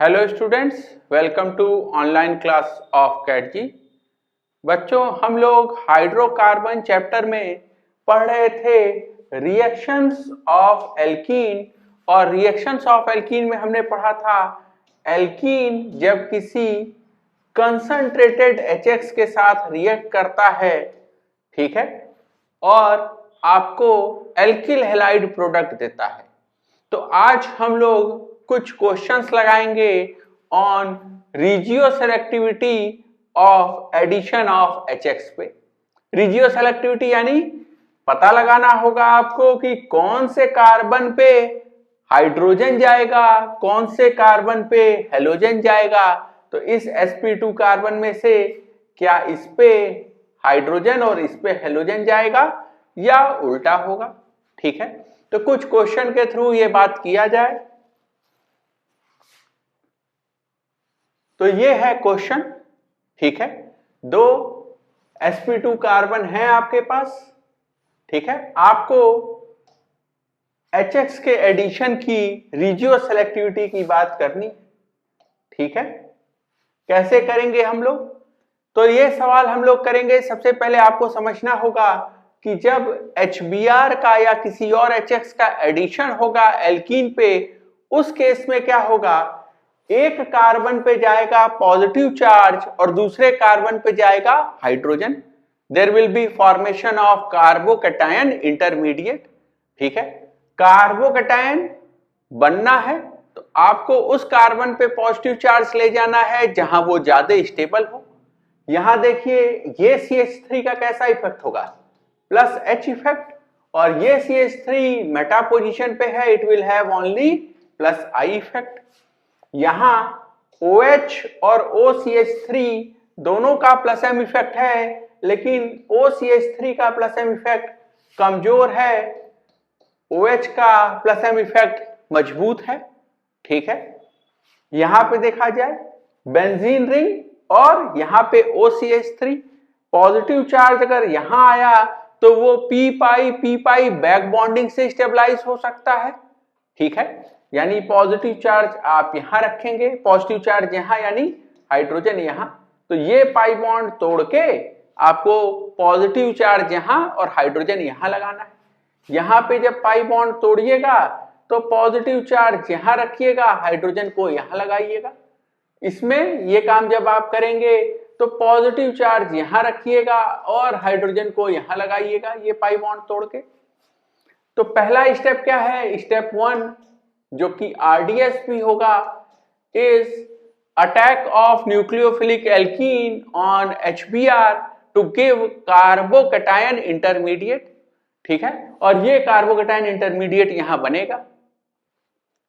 Hello students, welcome to online class of cat ji. बच्चों, हम लोग हाइड्रोकार्बन चैप्टर में पढ़ रहे थे रिएक्शंस ऑफ एल्कीन। और रिएक्शंस ऑफ एल्कीन में हमने पढ़ा था एल्कीन जब किसी कंसंट्रेटेड HX के साथ रिएक्ट करता है, ठीक है, और आपको एल्किल हैलाइड प्रोडक्ट देता है। तो आज हम लोग कुछ क्वेश्चंस लगाएंगे on regio selectivity of addition of HX पे। रिजियो सेलेक्टिविटी यानी पता लगाना होगा आपको कि कौन से कार्बन पे हाइड्रोजन जाएगा, कौन से कार्बन पे हेलोजन जाएगा। तो इस sp2 कार्बन में से क्या इस पे हाइड्रोजन और इस पे हेलोजन जाएगा या उल्टा होगा, ठीक है। तो कुछ क्वेश्चन के थ्रू ये बात किया जाए। तो ये है क्वेश्चन, ठीक है। दो sp2 कार्बन है आपके पास, ठीक है। आपको HX के एडिशन की रिजियो सेलेक्टिविटी की बात करनी, ठीक है। कैसे करेंगे हम लोग? तो ये सवाल हम लोग करेंगे। सबसे पहले आपको समझना होगा कि जब HBr का या किसी और HX का एडिशन होगा एल्कीन पे, उस केस में क्या होगा, एक कार्बन पे जाएगा पॉजिटिव चार्ज और दूसरे कार्बन पे जाएगा hydrogen. There will be formation of carbocation intermediate, ठीक है। कार्बोकैटायन बनना है तो आपको उस कार्बन पे पॉजिटिव चार्ज ले जाना है जहां वो ज्यादा स्टेबल हो। यहां देखिए ये CH3 का कैसा इफेक्ट होगा, प्लस H इफेक्ट, और ये CH3 मेटा पोजीशन पे है, it will have only plus I effect. यहां OH और OCH3 दोनों का प्लस M इफेक्ट है, लेकिन OCH3 का प्लस M इफेक्ट कमजोर है, OH का प्लस M इफेक्ट मजबूत है, ठीक है। यहां पे देखा जाए बेंजीन रिंग और यहां पे OCH3 पॉजिटिव चार्ज अगर यहां आया तो वो p पाई बैक बॉन्डिंग से स्टेबलाइज हो सकता है, ठीक है। यानी पॉजिटिव चार्ज आप यहां रखेंगे, पॉजिटिव चार्ज यहां यानी हाइड्रोजन यहां, तो ये पाई बॉन्ड तोड़ के आपको पॉजिटिव चार्ज यहां और हाइड्रोजन यहां लगाना है। यहां पे जब पाई बॉन्ड तोड़िएगा तो पॉजिटिव चार्ज यहां रखिएगा, हाइड्रोजन को यहां लगाइएगा। इसमें ये काम जब आप करेंगे तो पॉजिटिव चार्ज यहां रखिएगा और हाइड्रोजन को यहां लगाइएगा, ये पाई बॉन्ड तोड़ के। तो पहला स्टेप क्या है, स्टेप 1 जो कि RDS भी होगा, is attack of nucleophilic alkene on HBr to give carbocation intermediate, ठीक है। और ये कार्बोकैटायन इंटरमीडिएट यहां बनेगा।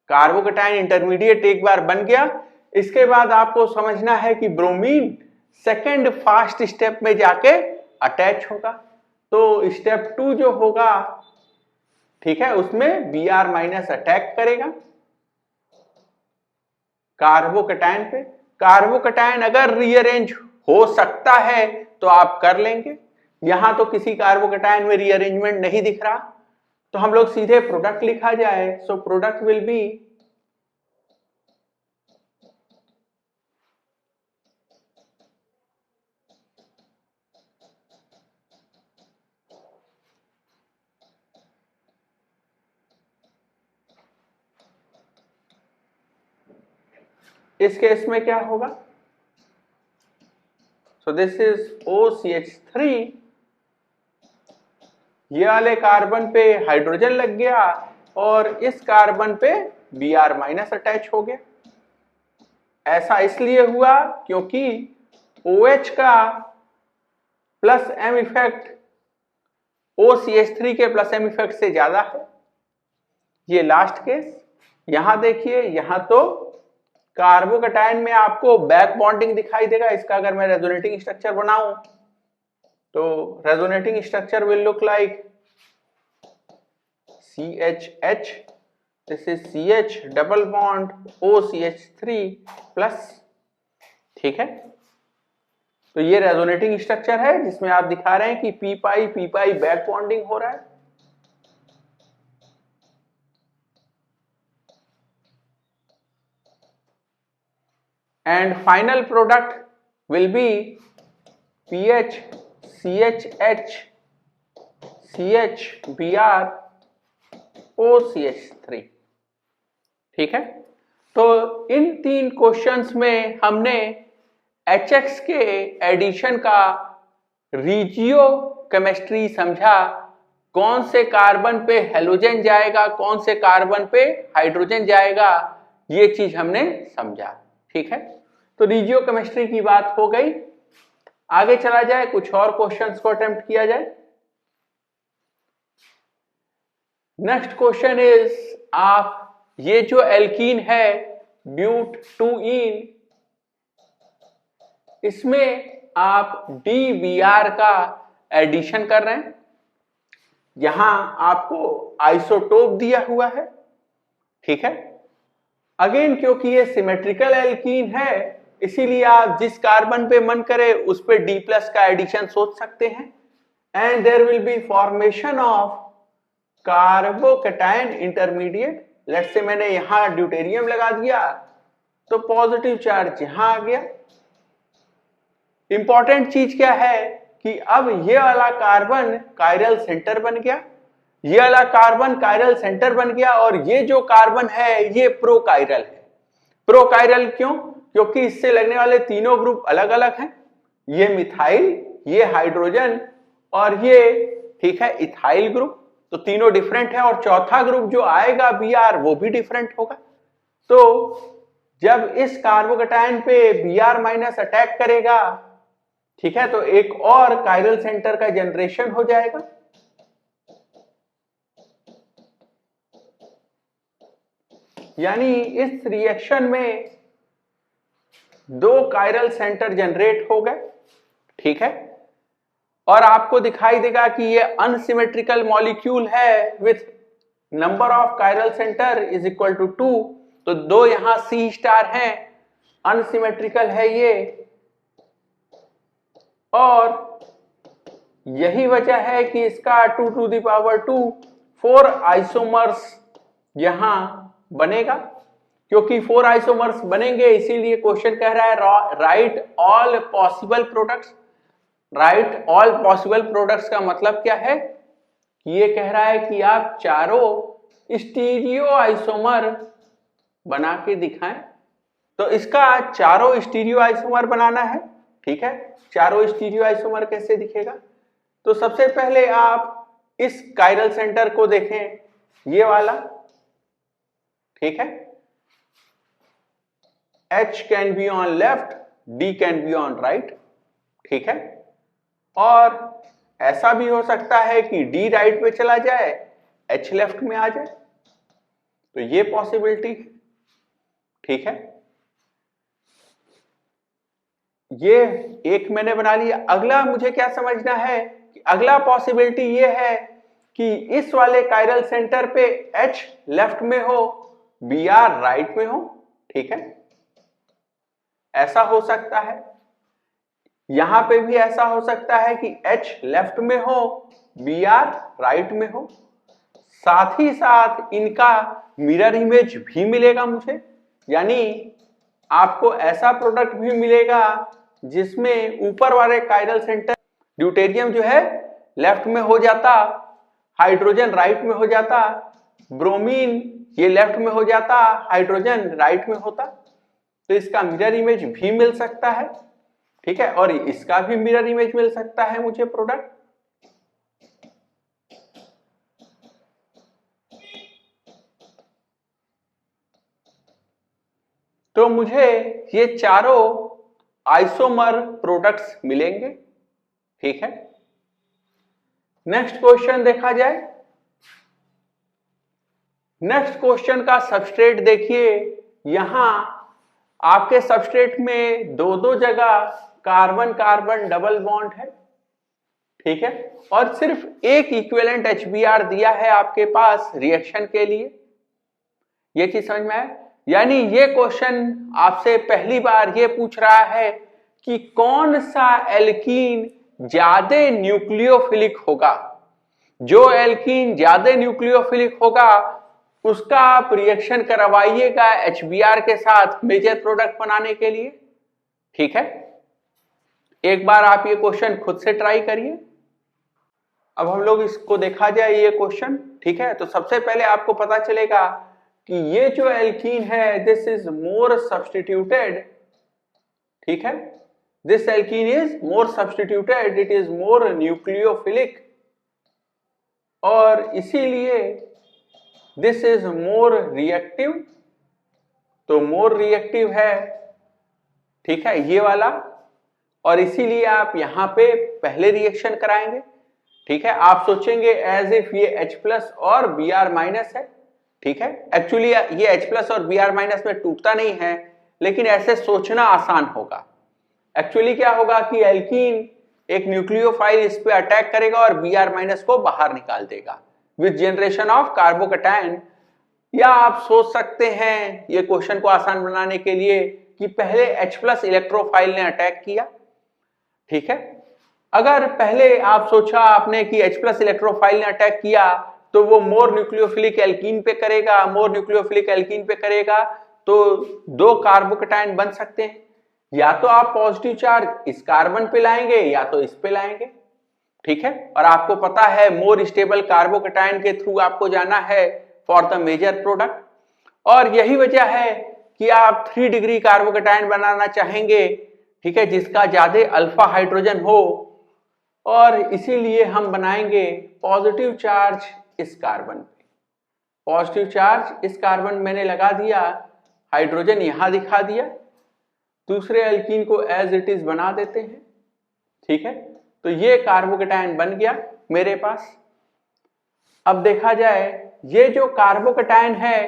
कार्बोकैटायन इंटरमीडिएट एक बार बन गया, इसके बाद आपको समझना है कि ब्रोमीन सेकेंड फास्ट स्टेप में जाके अटैच होगा। तो स्टेप 2 जो होगा, ठीक है, उसमें Br- अटैक करेगा कार्बोकैटायन पे। कार्बोकैटायन अगर रीअरेंज हो सकता है तो आप कर लेंगे। यहां तो किसी कार्बोकैटायन में रीअरेंजमेंट नहीं दिख रहा, तो हम लोग सीधे प्रोडक्ट लिखा जाए। सो प्रोडक्ट विल बी इस केस में क्या होगा, सो दिस इज OCH3, ये वाले कार्बन पे हाइड्रोजन लग गया और इस कार्बन पे Br- अटैच हो गया। ऐसा इसलिए हुआ क्योंकि OH का प्लस M इफेक्ट OCH3 के प्लस M इफेक्ट से ज्यादा है। ये लास्ट केस। यहां देखिए, यहां तो कार्बोकैटायन में आपको बैक बॉन्डिंग दिखाई देगा। इसका अगर मैं रेजोनेटिंग स्ट्रक्चर बनाऊं तो resonating structure will look like CHH, this is CH double bond OCH3 plus, ठीक है। तो ये रेजोनेटिंग स्ट्रक्चर है जिसमें आप दिखा रहे हैं कि p पाई बैक बॉन्डिंग हो रहा है। and final product will be PH CHH CH Br OCH3। ठीक है, तो इन 3 क्वेश्चंस में हमने HX के एडिशन का रिजियो केमिस्ट्री समझा, कौन से कार्बन पे हेलोजन जाएगा, कौन से कार्बन पे हाइड्रोजन जाएगा, ये चीज हमने समझा। ठीक है, तो रिजियो केमिस्ट्री की बात हो गई। आगे चला जाए, कुछ और क्वेश्चंस को अटेम्प्ट किया जाए। नेक्स्ट क्वेश्चन इज, आप ये जो एल्कीन है ब्यूट 2ईन, इसमें आप DBr का एडिशन कर रहे हैं। यहां आपको आइसोटोप दिया हुआ है। ठीक है, अगेन क्योंकि ये सिमेट्रिकल एल्कीन है, इसीलिए आप जिस कार्बन पे मन करे उस पे D+ का एडिशन सोच सकते हैं। And there will be formation of carbocation intermediate. Let's say मैंने यहां ड्यूटेरियम लगा दिया तो पॉजिटिव चार्ज यहां आ गया। इंपॉर्टेंट चीज क्या है कि अब ये वाला कार्बन कायरल सेंटर बन गया, ये वाला कार्बन कायरल सेंटर बन गया, और ये जो कार्बन है ये प्रोकायरल है। प्रोकायरल क्यों? क्योंकि इससे लगने वाले तीनों ग्रुप अलग अलग हैं। ये मिथाइल, ये हाइड्रोजन और ये, ठीक है, इथाइल ग्रुप, तो तीनों डिफरेंट है। और चौथा ग्रुप जो आएगा Br वो भी डिफरेंट होगा। तो जब इस कार्बोकैटायन पे Br- अटैक करेगा, ठीक है, तो एक और कायरल सेंटर का जनरेशन हो जाएगा। यानी इस रिएक्शन में 2 कायरल सेंटर जनरेट हो गए। ठीक है, और आपको दिखाई देगा कि ये अनसिमेट्रिकल मॉलिक्यूल है with number of chiral centre is equal to 2। तो 2 यहां C* हैं, अनसिमेट्रिकल है ये, और यही वजह है कि इसका 2⁴ 4 आइसोमर्स यहां बनेगा। क्योंकि 4 आइसोमर्स बनेंगे, इसीलिए क्वेश्चन कह रहा है right all possible products. Right all possible products का मतलब क्या है? ये कह रहा है कि आप चारों स्टीरियो आइसोमर बना के दिखाएं। तो इसका चारों स्टीरियो आइसोमर बनाना है। ठीक है, चारों स्टीरियो आइसोमर कैसे दिखेगा? तो सबसे पहले आप इस कायरल सेंटर को देखें, ये वाला। ठीक है, H can be on left, D can be on right. ठीक है, और ऐसा भी हो सकता है कि D राइट पे चला जाए, H लेफ्ट में आ जाए, तो ये पॉसिबिलिटी है। ठीक है, ये एक मैंने बना लिया। अगला मुझे क्या समझना है कि अगला पॉसिबिलिटी ये है कि इस वाले कायरल सेंटर पे H लेफ्ट में हो, Br राइट में हो। ठीक है, ऐसा हो सकता है। यहां पे भी ऐसा हो सकता है कि H लेफ्ट में हो, Br राइट में हो। साथ ही साथ इनका मिरर इमेज भी मिलेगा मुझे, यानी आपको ऐसा प्रोडक्ट भी मिलेगा जिसमें ऊपर वाले कायरल सेंटर ड्यूटेरियम जो है लेफ्ट में हो जाता, हाइड्रोजन राइट में हो जाता, ब्रोमीन ये लेफ्ट में हो जाता, हाइड्रोजन राइट में होता। तो इसका मिरर इमेज भी मिल सकता है। ठीक है, और इसका भी मिरर इमेज मिल सकता है मुझे प्रोडक्ट। तो मुझे ये चारों आइसोमर प्रोडक्ट्स मिलेंगे। ठीक है, नेक्स्ट क्वेश्चन देखा जाए। नेक्स्ट क्वेश्चन का सबस्ट्रेट देखिए, यहां आपके सबस्ट्रेट में 2 जगह कार्बन कार्बन डबल बॉन्ड है। ठीक है, और सिर्फ एक इक्विवेलेंट HBr दिया है आपके पास रिएक्शन के लिए। ये चीज समझ में आया? यानी ये क्वेश्चन आपसे पहली बार ये पूछ रहा है कि कौन सा एल्कीन ज्यादा न्यूक्लियोफिलिक होगा। जो एल्कीन ज्यादा न्यूक्लियोफिलिक होगा उसका आप रिएक्शन करवाइएगा HBr के साथ मेजर प्रोडक्ट बनाने के लिए। ठीक है, एक बार आप ये क्वेश्चन खुद से ट्राई करिए। अब हम लोग इसको देखा जाए ये क्वेश्चन। ठीक है, तो सबसे पहले आपको पता चलेगा कि ये जो एल्कीन है दिस इज मोर सब्स्टिट्यूटेड। ठीक है, this alkene is more substituted, it is more nucleophilic, और इसीलिए दिस इज मोर रिएक्टिव। तो मोर रिएक्टिव है, ठीक है, ये वाला, और इसीलिए आप यहां पे पहले रिएक्शन कराएंगे। ठीक है, आप सोचेंगे एज इफ ये H+ और Br- है। ठीक है, एक्चुअली ये H+ और Br- में टूटता नहीं है, लेकिन ऐसे सोचना आसान होगा। एक्चुअली क्या होगा कि एल्कीन एक न्यूक्लियोफाइल इस पे अटैक करेगा और Br- को बाहर निकाल देगा विद जनरेशन ऑफ कार्बोकैटायन। या आप सोच सकते हैं ये क्वेश्चन को आसान बनाने के लिए कि पहले H+ इलेक्ट्रोफाइल ने अटैक किया। ठीक है, अगर पहले आप सोचा आपने कि H+ इलेक्ट्रोफाइल ने अटैक किया तो वो मोर न्यूक्लियोफिलिक एल्कीन पे करेगा, मोर न्यूक्लियोफिलिक एल्कीन पे करेगा तो दो कार्बोकैटायन बन सकते हैं। या तो आप पॉजिटिव चार्ज इस कार्बन पे लाएंगे या तो इस पे लाएंगे। ठीक है, और आपको पता है मोर स्टेबल कार्बोकैटायन के थ्रू आपको जाना है फॉर द मेजर प्रोडक्ट, और यही वजह है कि आप 3 डिग्री कार्बोकैटायन बनाना चाहेंगे। ठीक है, जिसका ज्यादा अल्फा हाइड्रोजन हो, और इसीलिए हम बनाएंगे पॉजिटिव चार्ज इस कार्बन पे। पॉजिटिव चार्ज इस कार्बन मैंने लगा दिया, हाइड्रोजन यहां दिखा दिया, दूसरे एल्कीन को एज इट इज बना देते हैं। ठीक है, तो ये कार्बोकैटायन बन गया मेरे पास। अब देखा जाए ये जो कार्बोकैटायन है,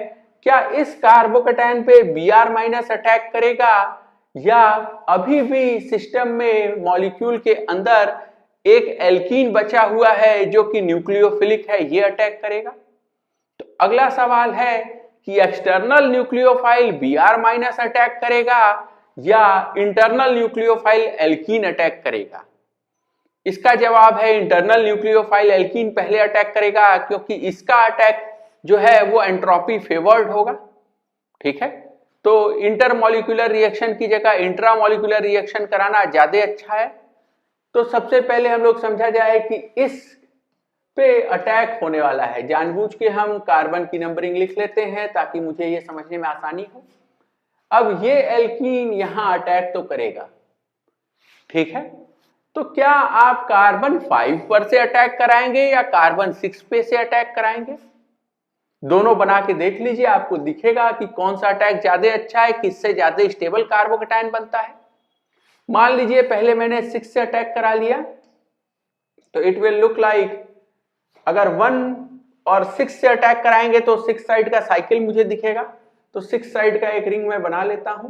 क्या इस कार्बोकैटायन पे Br- अटैक करेगा, या अभी भी सिस्टम में मॉलिक्यूल के अंदर एक एल्कीन बचा हुआ है जो कि न्यूक्लियोफिलिक है, ये अटैक करेगा। तो अगला सवाल है कि एक्सटर्नल न्यूक्लियोफाइल Br- अटैक करेगा या इंटरनल न्यूक्लियोफाइल एल्कीन अटैक करेगा। इसका जवाब है इंटरनल न्यूक्लियोफाइल एल्कीन पहले अटैक करेगा, क्योंकि इसका अटैक जो है वो एंट्रोपी फेवर्ड होगा। ठीक है, तो इंटरमॉलिक्यूलर रिएक्शन की जगह इंट्रामॉलिक्यूलर रिएक्शन कराना ज्यादा अच्छा है। तो सबसे पहले हम लोग समझा जाए कि इस पे अटैक होने वाला है। जानबूझ के हम कार्बन की नंबरिंग लिख लेते हैं ताकि मुझे ये समझने में आसानी हो। अब ये एल्कीन यहां अटैक तो करेगा। ठीक है, तो क्या आप कार्बन 5 पर से अटैक कराएंगे या कार्बन 6 पे से अटैक कराएंगे? दोनों बना के देख लीजिए, आपको दिखेगा कि कौन सा अटैक ज्यादा अच्छा है, किससे ज्यादा स्टेबल कार्बोकैटायन बनता है। मान लीजिए पहले मैंने 6 से अटैक करा लिया, तो इट विल लुक लाइक, अगर 1 और 6 से अटैक कराएंगे तो 6 साइड का साइकिल मुझे दिखेगा। तो 6 साइड का एक रिंग मैं बना लेता हूं।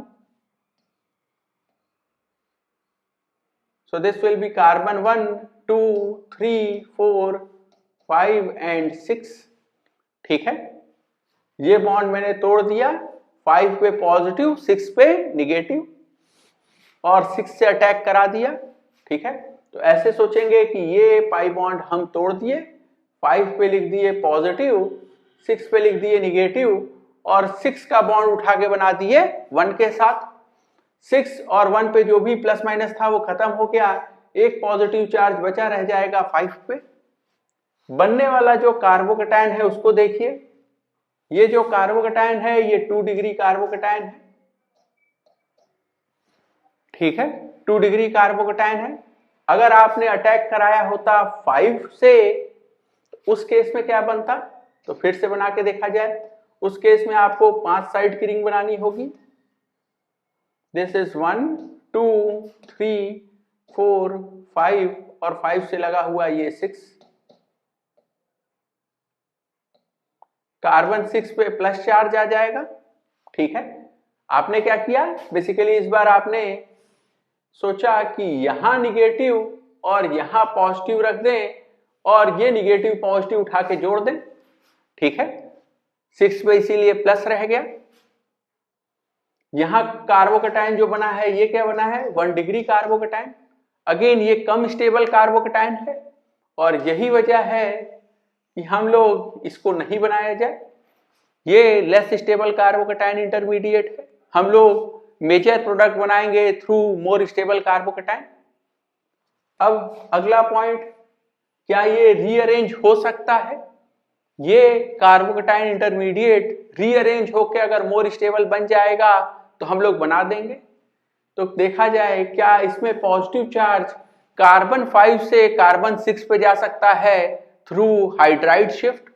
So this will be carbon 1, 2, 3, 4, 5 and 6। ठीक है, ये बॉन्ड मैंने तोड़ दिया, 5 पे पॉजिटिव 6 पे निगेटिव, और 6 से अटैक करा दिया। ठीक है, तो ऐसे सोचेंगे कि ये पाई बॉन्ड हम तोड़ दिए, 5 पे लिख दिए पॉजिटिव, 6 पे लिख दिए निगेटिव, और 6 का बॉन्ड उठा के बना दिए 1 के साथ। 6 और 1 पे जो भी प्लस माइनस था वो खत्म हो गया, एक पॉजिटिव चार्ज बचा रह जाएगा 5 पे। बनने वाला जो कार्बोकैटायन है उसको देखिए, ये जो कार्बोकैटायन है ये 2 डिग्री कार्बोकैटायन है। ठीक है, 2 डिग्री कार्बोकैटायन है। अगर आपने अटैक कराया होता 5 से, उस केस में क्या बनता? तो फिर से बना के देखा जाए। उस केस में आपको 5 साइड की रिंग बनानी होगी। दिस इज 1, 2, 3, 4, 5, और 5 से लगा हुआ ये 6। कार्बन 6 पे प्लस चार्ज आ जाएगा। ठीक है, आपने क्या किया, बेसिकली इस बार आपने सोचा कि यहां निगेटिव और यहां पॉजिटिव रख दें, और ये निगेटिव पॉजिटिव उठा के जोड़ दें। ठीक है, 6 पे इसीलिए प्लस रह गया। यहां कार्बोकैटायन जो बना है ये क्या बना है, 1 डिग्री कार्बोकैटायन। अगेन ये कम स्टेबल कार्बोकैटायन है, और यही वजह है कि हम लोग इसको नहीं बनाया जाए। ये लेस स्टेबल कार्बोकैटायन इंटरमीडिएट है। हम लोग मेजर प्रोडक्ट बनाएंगे थ्रू मोर स्टेबल कार्बोकैटायन। अब अगला पॉइंट, क्या ये रीअरेंज हो सकता है? ये कार्बोकैटायन इंटरमीडिएट रीअरेंज होकर अगर मोर स्टेबल बन जाएगा तो हम लोग बना देंगे। तो देखा जाए क्या इसमें पॉजिटिव चार्ज कार्बन 5 से कार्बन 6 पे जा सकता है through hydride shift.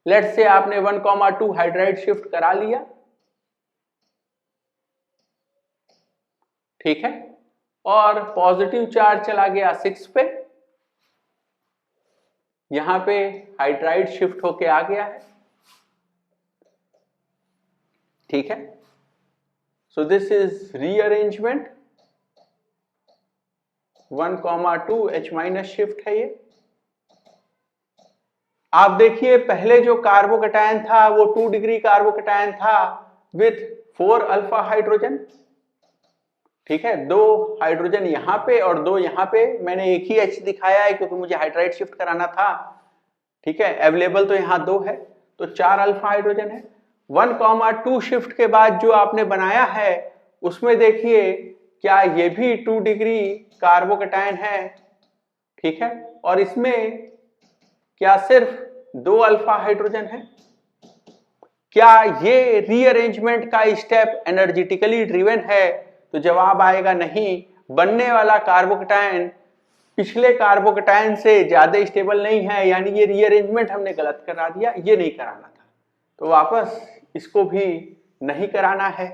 Let's say आपने 1,2 हाइड्राइड शिफ्ट करा लिया, ठीक है, और पॉजिटिव चार्ज चला गया 6 पे, यहां पे हाइड्राइड शिफ्ट होके आ गया है, ठीक है। So this is rearrangement 1,2 H- shift है ये। आप देखिए पहले जो कार्बोकैटायन था वो 2 डिग्री कार्बोकैटायन था विथ 4 अल्फा हाइड्रोजन, ठीक है, 2 हाइड्रोजन यहां पे और 2 यहां पे। मैंने एक ही H दिखाया है क्योंकि मुझे हाइड्राइड शिफ्ट कराना था, ठीक है। अवेलेबल तो यहां 2 है, तो 4 अल्फा हाइड्रोजन है। 1,2 शिफ्ट के बाद जो आपने बनाया है उसमें देखिए क्या ये भी 2 डिग्री कार्बोकैटायन है, ठीक है, और इसमें क्या सिर्फ 2 अल्फा हाइड्रोजन है? क्या ये रीअरेंजमेंट का स्टेप एनर्जेटिकली ड्रिवन है? तो जवाब आएगा नहीं। बनने वाला कार्बोकैटायन पिछले कार्बोकैटायन से ज्यादा स्टेबल नहीं है, यानी ये रीअरेंजमेंट हमने गलत करा दिया, ये नहीं कराना था, तो वापस इसको भी नहीं कराना है,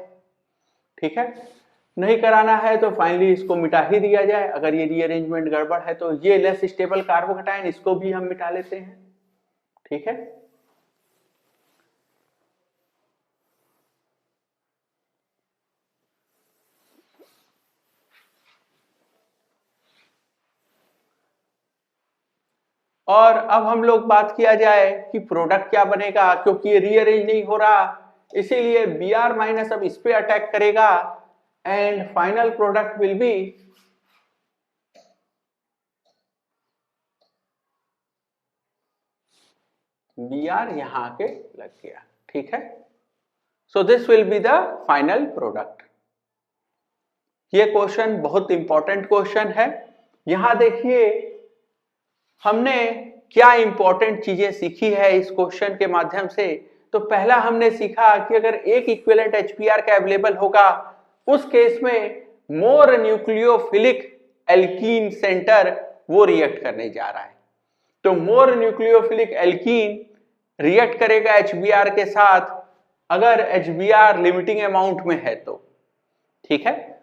ठीक है। नहीं कराना है तो फाइनली इसको मिटा ही दिया जाए। अगर ये रीअरेंजमेंट गड़बड़ है तो ये लेस स्टेबल कार्बोकैटायन, इसको भी हम मिटा लेते हैं, ठीक है। और अब हम लोग बात किया जाए कि प्रोडक्ट क्या बनेगा, क्योंकि ये रीअरेंज नहीं हो रहा, इसीलिए Br माइनस अब इस पे अटैक करेगा and final product will B Br यहां के लग गया, ठीक है। सो this will be the final product. ये क्वेश्चन बहुत इंपॉर्टेंट क्वेश्चन है। यहां देखिए हमने क्या इंपॉर्टेंट चीजें सीखी है इस क्वेश्चन के माध्यम से। तो पहला हमने सीखा कि अगर एक इक्विवेलेंट HBr का अवेलेबल होगा उस केस में मोर न्यूक्लियोफिलिक एल्कीन सेंटर वो रिएक्ट करने जा रहा है। तो मोर न्यूक्लियोफिलिक एल्कीन रिएक्ट करेगा HBr के साथ अगर HBr लिमिटिंग अमाउंट में है तो, ठीक है।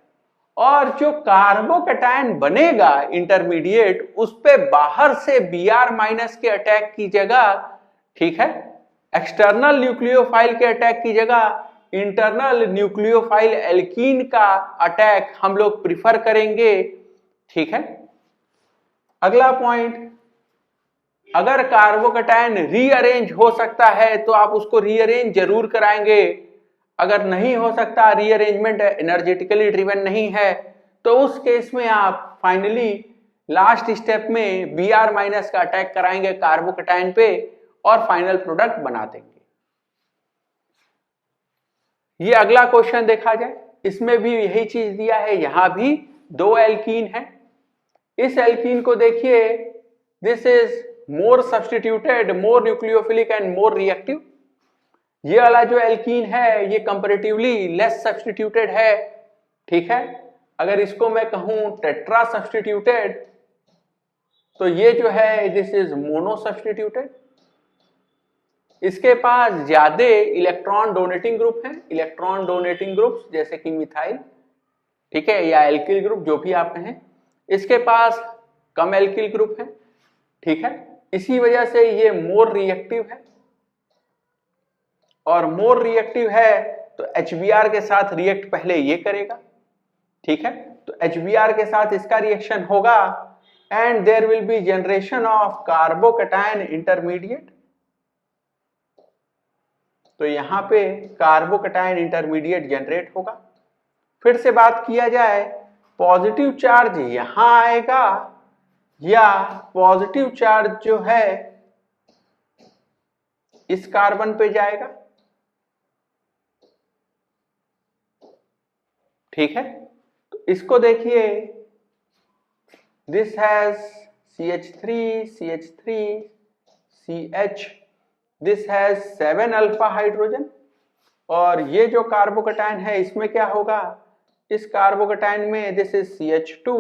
और जो कार्बोकैटायन बनेगा इंटरमीडिएट उस पे बाहर से Br माइनस के अटैक की जगह, ठीक है, एक्सटर्नल न्यूक्लियोफाइल के अटैक की जगह इंटरनल न्यूक्लियोफाइल एल्कीन का अटैक हम लोग प्रिफर करेंगे, ठीक है। अगला पॉइंट, अगर कार्बोकैटायन रीअरेंज हो सकता है तो आप उसको रीअरेंज जरूर कराएंगे। अगर नहीं हो सकता, रीअरेंजमेंट एनर्जेटिकली ड्रिवन नहीं है, तो उस केस में आप फाइनली लास्ट स्टेप में Br माइनस का अटैक कराएंगे कार्बोकैटायन पे और फाइनल प्रोडक्ट बना देंगे। ये अगला क्वेश्चन देखा जाए, इसमें भी यही चीज दिया है, यहां भी 2 एल्कीन है। इस एल्कीन को देखिए, this is more substituted, more nucleophilic and more reactive. ये वाला जो एल्कीन है ये कंपैरेटिवली लेस सब्स्टिट्यूटेड है, ठीक है। अगर इसको मैं कहूं टेट्रा सब्स्टिट्यूटेड तो ये जो है दिस इज मोनो सब्स्टिट्यूटेड। इसके पास ज्यादा इलेक्ट्रॉन डोनेटिंग ग्रुप हैं, इलेक्ट्रॉन डोनेटिंग ग्रुप्स जैसे कि मिथाइल, ठीक है, या एल्किल ग्रुप जो भी आप कहें। इसके पास कम एल्किल ग्रुप है, ठीक है। इसी वजह से ये मोर रिएक्टिव है, और मोर रिएक्टिव है तो HBr के साथ रिएक्ट पहले ये करेगा, ठीक है। तो HBr के साथ इसका रिएक्शन होगा and there will be generation of carbocation intermediate. तो यहां पे कार्बोकैटायन इंटरमीडिएट जनरेट होगा। फिर से बात किया जाए, पॉजिटिव चार्ज यहां आएगा या पॉजिटिव चार्ज जो है इस कार्बन पे जाएगा। ठीक है, तो इसको देखिए, this has CH3 CH3 CH, this has 7 alpha hydrogen, और ये जो कार्बोकैटायन है इसमें क्या होगा, इस कार्बोकैटायन में this is CH2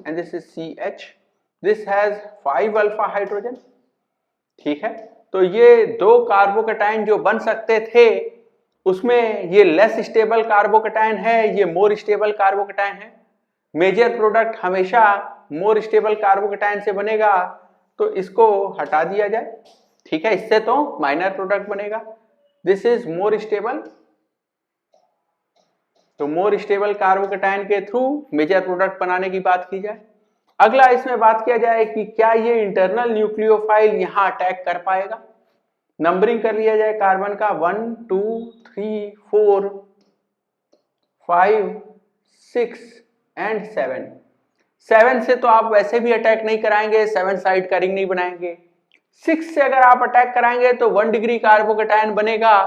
and this is CH, this has 5 alpha hydrogen. ठीक है, तो ये दो कार्बोकैटायन जो बन सकते थे उसमें ये लेस स्टेबल कार्बोकैटायन है, ये मोर स्टेबल कार्बोकैटायन है। मेजर प्रोडक्ट हमेशा मोर स्टेबल कार्बोकैटायन से बनेगा, तो इसको हटा दिया जाए। ठीक है, इससे तो माइनर प्रोडक्ट बनेगा। दिस इज मोर स्टेबल, तो मोर स्टेबल कार्बोकैटायन के थ्रू मेजर प्रोडक्ट बनाने की बात की जाए। अगला इसमें बात किया जाए कि क्या ये इंटरनल न्यूक्लियोफाइल यहां अटैक कर पाएगा। नंबरिंग कर लिया जाए कार्बन का, 1 2 3 4 5 6 एंड 7। 7 से तो आप वैसे भी अटैक नहीं कराएंगे, 7 साइड का रिंग नहीं बनाएंगे। 6 से अगर आप अटैक कराएंगे तो 1 डिग्री कार्बोकैटायन बनेगा,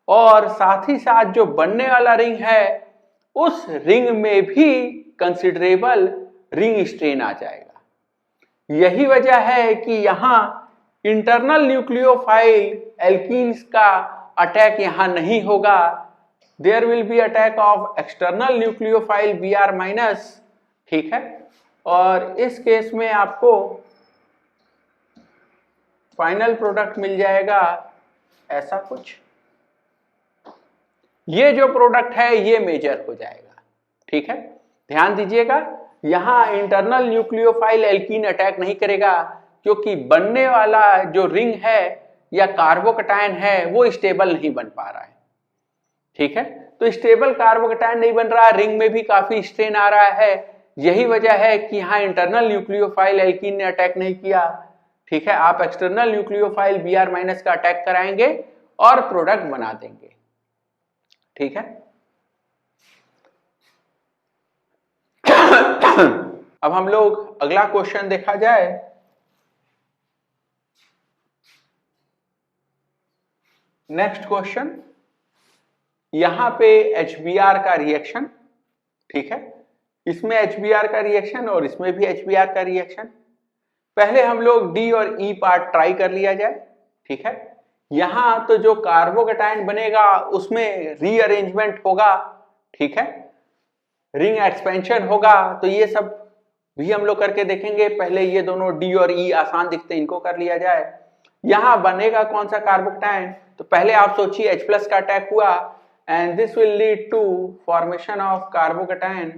और साथ ही साथ जो बनने वाला रिंग है उस रिंग में भी कंसिडरेबल रिंग स्ट्रेन आ जाएगा। यही वजह है कि यहां इंटरनल न्यूक्लियोफाइल एल्कीन्स का अटैक यहां नहीं होगा। There will be attack of external nucleophile Br-। ठीक है, और इस केस में आपको फाइनल प्रोडक्ट मिल जाएगा ऐसा कुछ। ये जो प्रोडक्ट है ये मेजर हो जाएगा। ठीक है, ध्यान दीजिएगा, यहां इंटरनल न्यूक्लियोफाइल एल्कीन अटैक नहीं करेगा, क्योंकि बनने वाला जो रिंग है या कार्बोकैटायन है वो स्टेबल नहीं बन पा रहा है। ठीक है, तो स्टेबल कार्बोकैटायन नहीं बन रहा, रिंग में भी काफी स्ट्रेन आ रहा है। यही वजह है कि यहाँ इंटरनल न्यूक्लियोफाइल एल्कीन ने अटैक नहीं किया। ठीक है, आप एक्सटर्नल न्यूक्लियोफाइल Br- का अटैक कराएंगे और प्रोडक्ट बना देंगे। ठीक है, अब हम लोग अगला क्वेश्चन देखा जाए। नेक्स्ट क्वेश्चन, यहां पे HBr का रिएक्शन। ठीक है, इसमें HBr का रिएक्शन और इसमें भी HBr का रिएक्शन। पहले हम लोग D और E पार्ट ट्राई कर लिया जाए। ठीक है, यहां तो जो कार्बोकैटायन बनेगा उसमें रीअरेंजमेंट होगा। ठीक है, रिंग एक्सपेंशन होगा, तो ये सब भी हम लोग करके देखेंगे। पहले ये दोनों D और E आसान दिखते हैं, इनको कर लिया जाए। यहां बनेगा कौन सा कार्बोकैटायन, तो पहले आप सोचिए H+ का अटैक हुआ, and this will lead to formation of carbocation.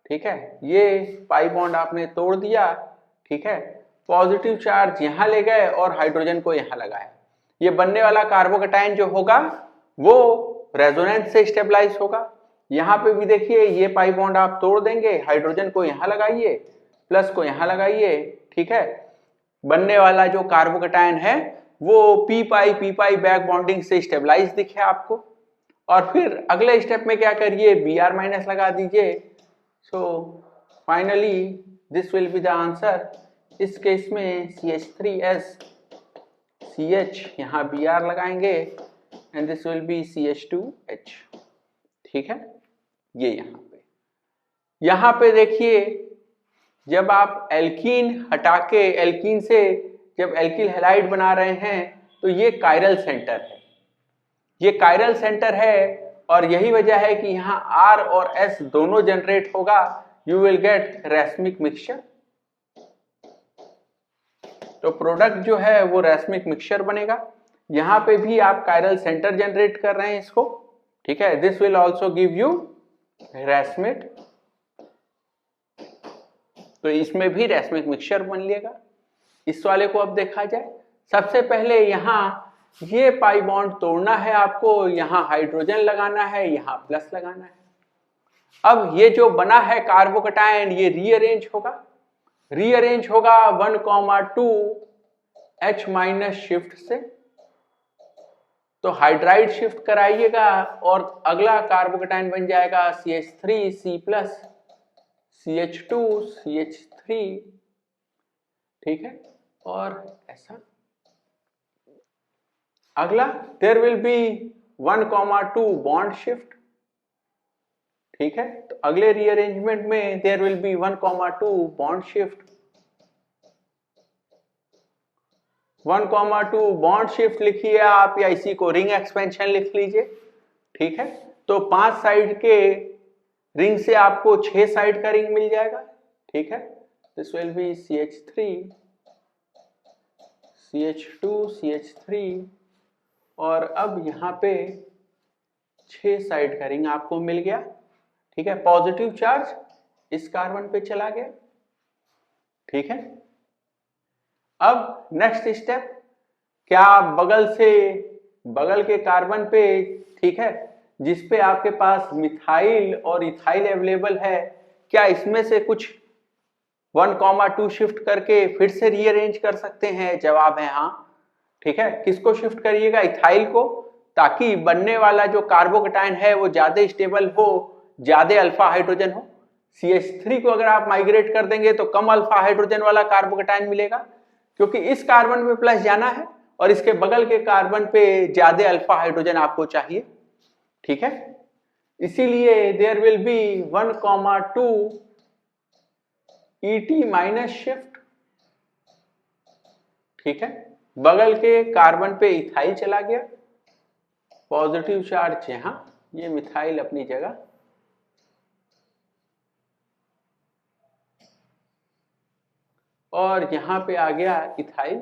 ठीक है, ये पाई बॉन्ड आपने तोड़ दिया। ठीक है, पॉजिटिव चार्ज यहां ले गए और हाइड्रोजन को यहां लगाया। ये बनने वाला कार्बोकैटायन जो होगा वो रेजोनेंस से स्टेबलाइज होगा। यहां पे भी देखिए, ये पाई बॉन्ड आप तोड़ देंगे, हाइड्रोजन को यहां लगाइए, प्लस को यहां लगाइए। ठीक है, बनने वाला जो कार्बोकैटायन है वो पी पाई बैक बॉन्डिंग से स्टेबलाइज दिखे आपको। और फिर अगले स्टेप में क्या करिए, Br- लगा दीजिए। So finally this will be the answer. इस केस में CH3S CH, यहाँ Br लगाएंगे, and this will B CH2H। ठीक है, ये यहाँ पे देखिए, जब आप एल्कीन हटा के एल्कीन से जब एल्किल हैलाइड बना रहे हैं तो ये कायरल सेंटर है, ये कायरल सेंटर है, और यही वजह है कि यहाँ R और S दोनों जनरेट होगा। You will get racemic mixture. तो प्रोडक्ट जो है वो रैस्मिक मिक्सचर बनेगा। यहाँ पे भी आप कायरल सेंटर जनरेट कर रहे हैं इसको। ठीक है, this will also give you racemic, तो इसमें भी रैस्मिक मिक्सचर बन लेगा। इस वाले को अब देखा जाए। सबसे पहले यहाँ ये पाई बॉन्ड तोड़ना है आपको, यहाँ हाइड्रोजन लगाना है, यहाँ प्लस लगाना है। अब ये जो बना है कार्बोकैटायन ये रीअरेंज होगा, 1,2 H- शिफ्ट से। तो हाइड्राइड शिफ्ट कराइएगा और अगला कार्बोकैटायन बन जाएगा CH3C+, CH2 CH3। ठीक है, और ऐसा अगला there will be 1,2 bond shift, ठीक है। तो अगले रीअरेंजमेंट में there will be 1,2 bond shift, 1,2 bond shift लिखिए आप, या इसी को रिंग एक्सपेंशन लिख लीजिए, ठीक है। तो 5 साइड के रिंग से आपको 6 साइड का रिंग मिल जाएगा, ठीक है। This will B CH3 CH2 CH3, और अब यहाँ पे 6 साइड का रिंग आपको मिल गया, ठीक है। पॉजिटिव चार्ज इस कार्बन पे चला गया, ठीक है। अब नेक्स्ट स्टेप, क्या आप बगल के कार्बन पे, ठीक है, जिस पे आपके पास मिथाइल और इथाइल अवेलेबल है, क्या इसमें से कुछ 1,2 शिफ्ट करके फिर से रीअरेंज कर सकते हैं? जवाब है हाँ, ठीक है। किसको शिफ्ट करिएगा? इथाइल को, ताकि बनने वाला जो कार्बोकेटाइन है वो ज्यादा स्टेबल हो, ज्यादा अल्फा हाइड्रोजन हो। CH3 को अगर आप माइग्रेट कर देंगे तो कम अल्फा हाइड्रोजन वाला कार्बोकेटाइन मिलेगा, क्योंकि इस कार्बन पे प्लस जाना है और इसके बगल के कार्बन पे ज्यादा अल्फा हाइड्रोजन आपको चाहिए, ठीक है। इसीलिए there will be 1,2 ET minus shift, ठीक है। बगल के कार्बन पे इथाइल चला गया, पॉजिटिव चार्ज यहां, ये मिथाइल अपनी जगह, और यहां पे आ गया इथाइल,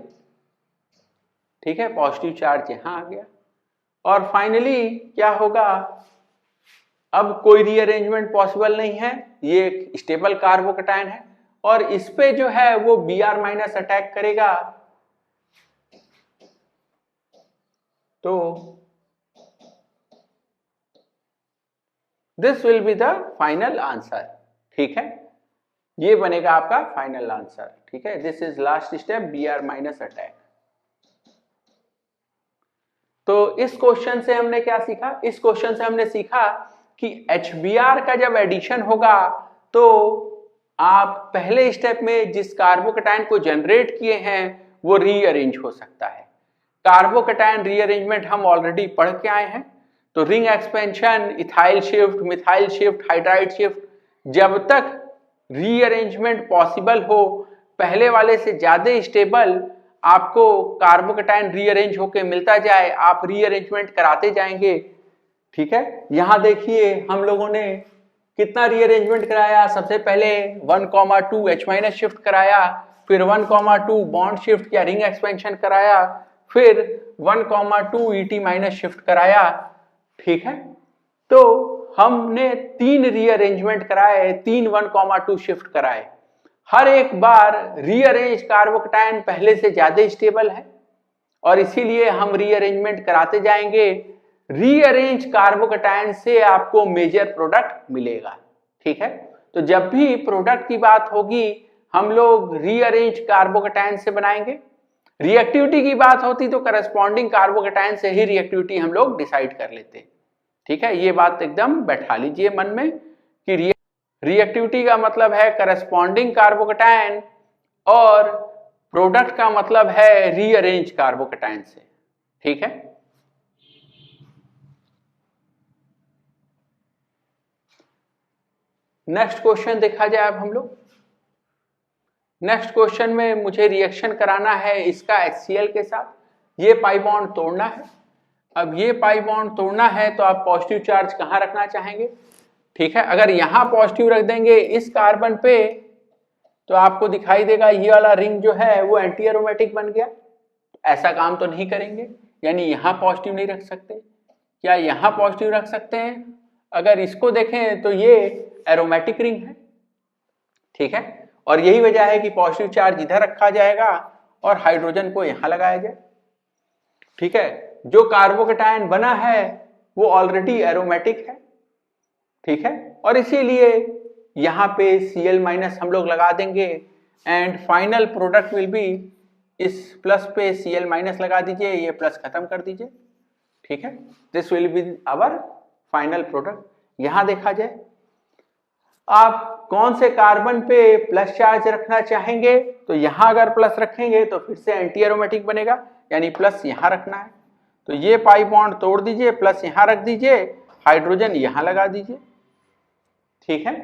ठीक है। पॉजिटिव चार्ज यहां आ गया, और फाइनली क्या होगा, अब कोई रीअरेंजमेंट पॉसिबल नहीं है, ये एक स्टेबल कार्बोकेटाइन है, और इस पे जो है वो Br माइनस अटैक करेगा, तो this will be the final answer, ठीक है। ये बनेगा आपका फाइनल आंसर, ठीक है। This is last step, Br minus attack. तो इस क्वेश्चन से हमने क्या सीखा? इस क्वेश्चन से हमने सीखा कि HBr का जब एडिशन होगा तो आप पहले स्टेप में जिस कार्बोकेटाइन को जनरेट किए हैं वो रीअरेंज हो सकता है। कार्बोकेटाइन रीअरेंजमेंट हम ऑलरेडी पढ़ के आए हैं, तो ring expansion, ethyl shift, methyl shift, hydride shift, जब तक रीअरेंजमेंट पॉसिबल हो, पहले वाले से ज्यादा स्टेबल आपको कार्बोकेटाइन रीअरेंज होके मिलता जाए, आप रीअरेंजमेंट कराते जाएंगे, ठीक है। यहां देखिए हम लोगों ने कितना रीअरेंजमेंट कराया, सबसे पहले 1,2 H माइनस शिफ्ट कराया, फिर 1,2 बॉन्ड शिफ्ट या रिंग एक्सपेंशन कराया, फिर 1,2 ET माइनस शिफ्ट कराया, ठीक है। तो हमने 3 रीअरेंजमेंट कराए, 3 1,2 शिफ्ट कराए। हर एक बार रीअरेंज कार्बोकेटाइन पहले से ज्यादा स्टेबल है, और इसीलिए हम रीअरेंजमेंट कराते जाएंगे। रीअरेंज कार्बोकेटाइन से आपको मेजर प्रोडक्ट मिलेगा, ठीक है। तो जब भी प्रोडक्ट की बात होगी हम लोग रीअरेंज कार्बोकेटाइन से बनाएंगे। रिएक्टिविटी की बात होती तो करस्पॉन्डिंग कार्बोकेटाइन से ही रिएक्टिविटी हम लोग डिसाइड कर लेते, ठीक है। ये बात एकदम बैठा लीजिए मन में कि रिएक्टिविटी का मतलब है करस्पॉन्डिंग कार्बोकेटाइन और प्रोडक्ट का मतलब है रीअरेंज कार्बोकेटाइन से, ठीक है। नेक्स्ट क्वेश्चन देखा जाए अब हम लोग। नेक्स्ट क्वेश्चन में मुझे रिएक्शन कराना है इसका HCl के साथ, ये पाई बॉन्ड तोड़ना है। अब ये पाई बॉन्ड तोड़ना है तो आप पॉजिटिव चार्ज कहां रखना चाहेंगे, ठीक है। अगर यहां पॉजिटिव रख देंगे इस कार्बन पे तो आपको दिखाई देगा ये वाला रिंग जो है वो एंटी एरोमेटिक बन गया। ऐसा काम तो नहीं करेंगे, यानी यहां पॉजिटिव नहीं रख सकते, क्या यहां पॉजिटिव रख सकते हैं? अगर इसको देखें तो ये एरोमेटिक रिंग है, ठीक है। और यही वजह है कि पॉजिटिव चार्ज इधर रखा जाएगा और हाइड्रोजन को यहां लगाया जाए, ठीक है। जो कार्बोकेटाइन बना है वो ऑलरेडी एरोमेटिक है, ठीक है। और इसीलिए यहां पे Cl माइनस हम लोग लगा देंगे, and final product will be, इस प्लस पे Cl माइनस लगा दीजिए, ये प्लस खत्म कर दीजिए, ठीक है। This will be our final product. यहां देखा जाए आप कौन से कार्बन पे प्लस चार्ज रखना चाहेंगे, तो यहां अगर प्लस रखेंगे तो फिर से एंटी एरोमेटिक बनेगा, यानी प्लस यहां रखना है। तो ये पाई बॉन्ड तोड़ दीजिए, प्लस यहां रख दीजिए, हाइड्रोजन यहां लगा दीजिए, ठीक है।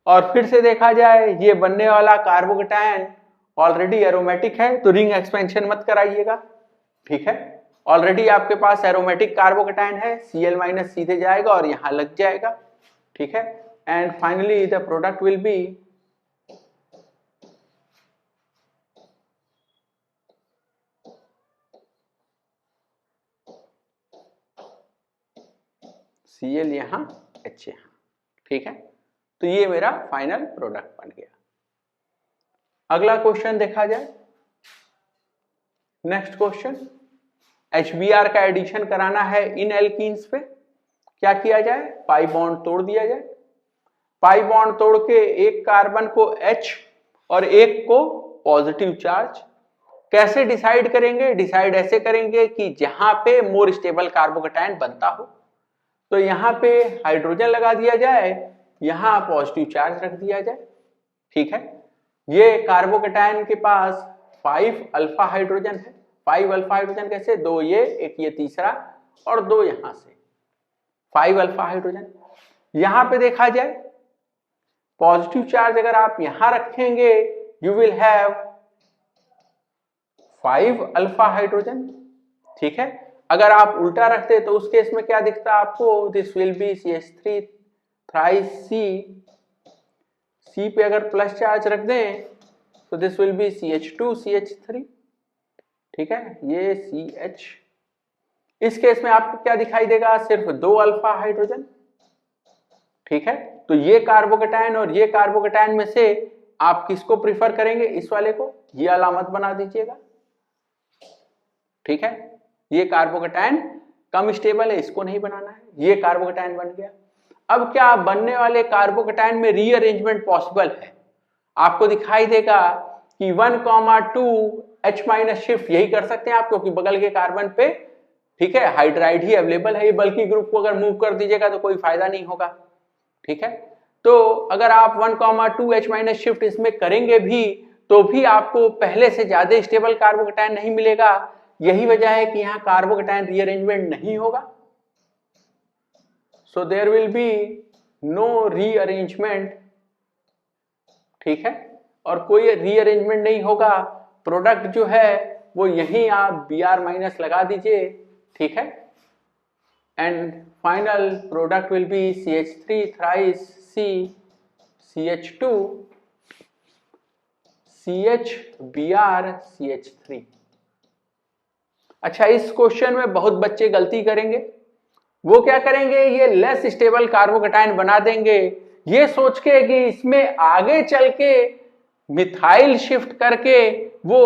और फिर से देखा जाए ये बनने वाला कार्बोकेटायन ऑलरेडी एरोमेटिक है, तो रिंग एक्सपेंशन मत कराइएगा, ठीक है। ऑलरेडी आपके पास एरोमेटिक कार्बोकेटायन है, Cl- सीधे जाएगा और यहां लग जाएगा, ठीक है। And finally the product will B Cl यहां H यहां, ठीक है। तो ये मेरा फाइनल प्रोडक्ट बन गया। अगला क्वेश्चन देखा जाए, नेक्स्ट क्वेश्चन, HBr का एडिशन कराना है इन एल्कीन्स पे, क्या किया जाए, पाई बॉन्ड तोड़ दिया जाए। पाई बॉन्ड तोड़ के एक कार्बन को H और एक को पॉजिटिव चार्ज, कैसे डिसाइड करेंगे, डिसाइड ऐसे करेंगे कि जहां पे मोर स्टेबल कार्बोकेटायन बनता हो, तो यहां पे हाइड्रोजन लगा दिया जाए, यहां पॉजिटिव चार्ज रख दिया जाए, ठीक है। ये कार्बोकेटायन के पास 5 अल्फा हाइड्रोजन है, 5 अल्फा हाइड्रोजन कैसे, 2 ये, एक ये तीसरा और 2 यहां से, 5 अल्फा हाइड्रोजन। यहां पे देखा जाए पॉजिटिव चार्ज अगर आप यहां रखेंगे you will have 5 alpha hydrogen, ठीक है। अगर आप उल्टा रखते तो उस केस में क्या दिखता आपको, this will B CH3 thrice C पे अगर प्लस चार्ज रख दें तो this will B CH2 CH3, ठीक है, ये CH। इस केस में आपको क्या दिखाई देगा, सिर्फ 2 अल्फा हाइड्रोजन, ठीक है। तो ये कार्बोकेटायन और ये कार्बोकेटायन में से आप किसको प्रिफर करेंगे, इस वाले को, ये अलामत बना दीजिएगा, ठीक है। ये कार्बोकेटायन कम स्टेबल है, इसको नहीं बनाना है, ये कार्बोकेटायन बन गया। अब क्या बनने वाले कार्बोकेटायन में रीअरेंजमेंट पॉसिबल है, आपको दिखाई देगा कि 1,2 H- शिफ्ट यही कर सकते हैं आप, क्योंकि बगल के कार्बन पे, ठीक है, हाइड्राइड ही अवेलेबल है, ये बल्कि ग्रुप को अगर मूव कर दीजिएगा तो कोई फायदा नहीं होगा, ठीक है। तो अगर आप 1,2 H- शिफ्ट इसमें करेंगे भी तो भी आपको पहले से ज्यादा स्टेबल कार्बोकेटायन नहीं मिलेगा, यही वजह है कि यहाँ कार्बोकेटायन रीअरेंजमेंट नहीं होगा। So there will be no rearrangement, ठीक है, और कोई रीअरेंजमेंट नहीं होगा। प्रोडक्ट जो है वो यहीं आप Br- लगा दीजिए, ठीक है। And final product will B CH3 thrice C CH2 CH Br CH3। अच्छा, इस क्वेश्चन में बहुत बच्चे गलती करेंगे, वो क्या करेंगे, ये लेस स्टेबल कार्बोकेटायन बना देंगे ये सोच के कि इसमें आगे चल के मिथाइल शिफ्ट करके वो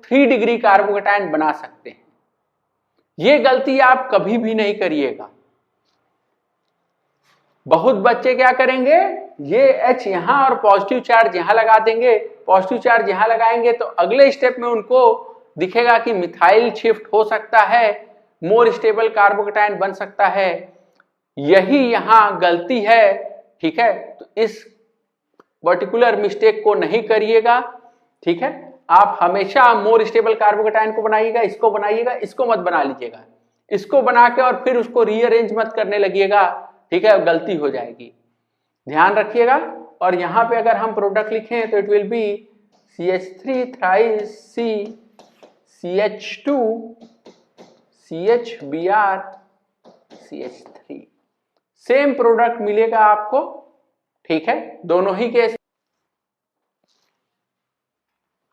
3 डिग्री कार्बोकेटायन बना सकते हैं। ये गलती आप कभी भी नहीं करिएगा। बहुत बच्चे क्या करेंगे, ये H यहां और पॉजिटिव चार्ज यहां लगा देंगे, पॉजिटिव चार्ज यहां लगाएंगे तो अगले स्टेप में उनको दिखेगा कि मिथाइल शिफ्ट हो सकता है, मोर स्टेबल कार्बोकेटायन बन सकता है, यही यहां गलती है, ठीक है। तो इस पर्टिकुलर मिस्टेक को नहीं करिएगा, ठीक है। आप हमेशा मोर स्टेबल कार्बोकेटायन को बनाइएगा, इसको बनाइएगा, इसको मत बना लीजिएगा, इसको बना के और फिर उसको रीअरेंज मत करने लगिएगा, ठीक है, गलती हो जाएगी, ध्यान रखिएगा। और यहां पे अगर हम प्रोडक्ट लिखें तो it will be CH3 thrice C CH2 CH Br CH3, same product मिलेगा आपको, ठीक है, दोनों ही केस।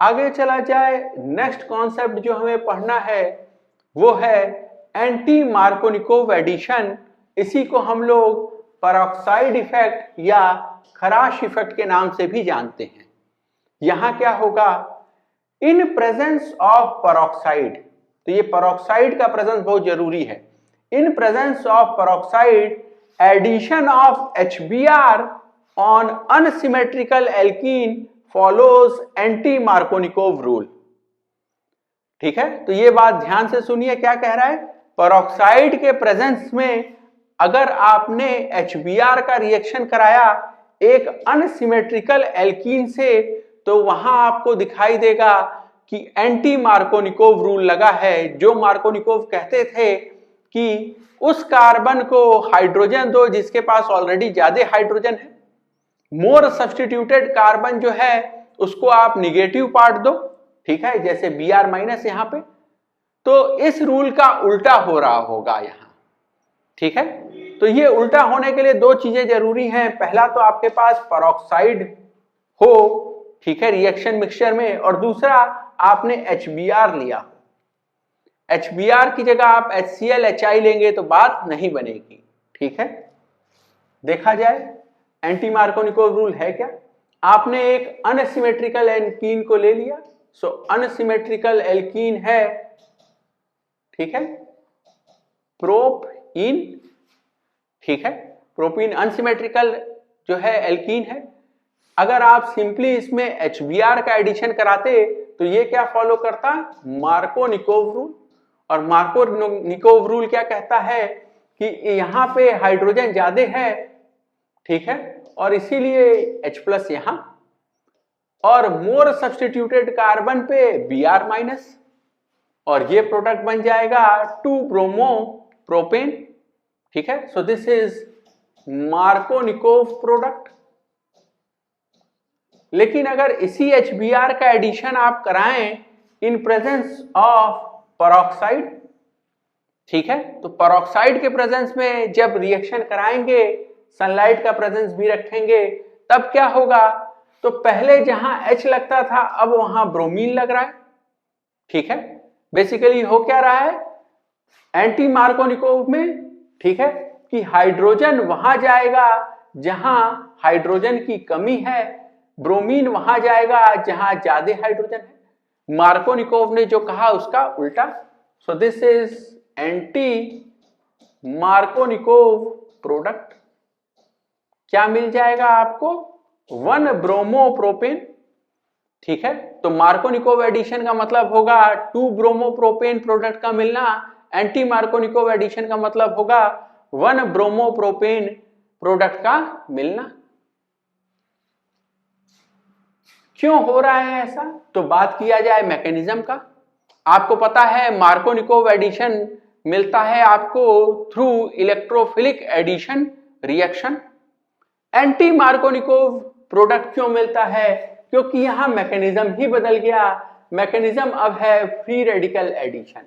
आगे चला जाए, नेक्स्ट कॉन्सेप्ट जो हमें पढ़ना है वो है एंटी मार्कोनिकोव एडिशन। इसी को हम लोग पेरोक्साइड इफेक्ट या खराश इफेक्ट के नाम से भी जानते हैं। यहां क्या होगा, इन प्रेजेंस ऑफ पेरोक्साइड, तो ये पेरोक्साइड का प्रेजेंस बहुत जरूरी है, in presence of peroxide addition of HBr on unsymmetrical alkene follows anti Markovnikov rule, ठीक है। तो ये बात ध्यान से सुनिए, क्या कह रहा है, पेरोक्साइड के प्रेजेंस में अगर आपने HBr का रिएक्शन कराया एक अनसिमेट्रिकल एल्कीन से, तो वहां आपको दिखाई देगा कि एंटी मार्कोनिकोव रूल लगा है, जो मार्कोनिकोव कहते थे कि उस कार्बन को हाइड्रोजन दो जिसके पास ऑलरेडी ज्यादा हाइड्रोजन है, मोर सब्स्टिट्यूटेड कार्बन जो है उसको आप निगेटिव पार्ट दो, ठीक है, जैसे Br माइनस यहां पे। तो इस रूल का उल्टा हो रहा होगा यहां, ठीक है। तो ये उल्टा होने के लिए दो चीजें जरूरी हैं। पहला तो आपके पास पेरोक्साइड हो, ठीक है, रिएक्शन मिक्सचर में, और दूसरा आपने HBr लिया हो। HBr की जगह आप HCl HI लेंगे तो बात नहीं बनेगी, ठीक है। देखा जाए एंटी मार्कोनिकोव रूल है क्या? आपने एक अनसिमेट्रिकल एल्कीन को ले लिया, सो अनसिमेट्रिकल एल्कीन है, ठीक है, प्रोपीन, ठीक है, प्रोपीन अनसिमेट्रिकल जो है एल्कीन है। अगर आप सिंपली इसमें HBr का एडिशन कराते तो ये क्या फॉलो करता? Markovnikov rule. और मार्कोनिकोव रूल क्या कहता है कि यहाँ पे हाइड्रोजन ज्यादा है, ठीक है, और इसीलिए H+ यहां, और मोर सब्स्टिट्यूटेड कार्बन पे Br माइनस, और ये प्रोडक्ट बन जाएगा 2 ब्रोमो प्रोपेन, ठीक है। So this is Markovnikov product. लेकिन अगर इसी HBr का एडिशन आप कराएं इन प्रेजेंस ऑफ पेरोक्साइड, ठीक है, तो पेरोक्साइड के प्रेजेंस में जब रिएक्शन कराएंगे, सनलाइट का प्रेजेंस भी रखेंगे, तब क्या होगा? तो पहले जहां H लगता था अब वहां ब्रोमीन लग रहा है, ठीक है। बेसिकली हो क्या रहा है एंटी मार्कोनिकोव में, ठीक है, कि हाइड्रोजन वहां जाएगा जहां हाइड्रोजन की कमी है, ब्रोमीन वहां जाएगा जहां ज्यादा हाइड्रोजन है। मार्कोनिकोव ने जो कहा उसका उल्टा। So this is anti Markovnikov product. क्या मिल जाएगा आपको? 1 ब्रोमो प्रोपेन, ठीक है। तो मार्कोनिकोव एडिशन का मतलब होगा 2 ब्रोमो प्रोपेन प्रोडक्ट का मिलना, एंटी मार्कोनिकोव एडिशन का मतलब होगा 1 ब्रोमो प्रोपेन प्रोडक्ट का मिलना। क्यों हो रहा है ऐसा? तो बात किया जाए मैकेनिज्म का। आपको पता है मार्कोनिकोव एडिशन मिलता है आपको through electrophilic addition reaction. Anti Markovnikov product क्यों मिलता है? क्योंकि यहां मैकेनिज्म ही बदल गया। मैकेनिज्म अब है फ्री रेडिकल एडिशन।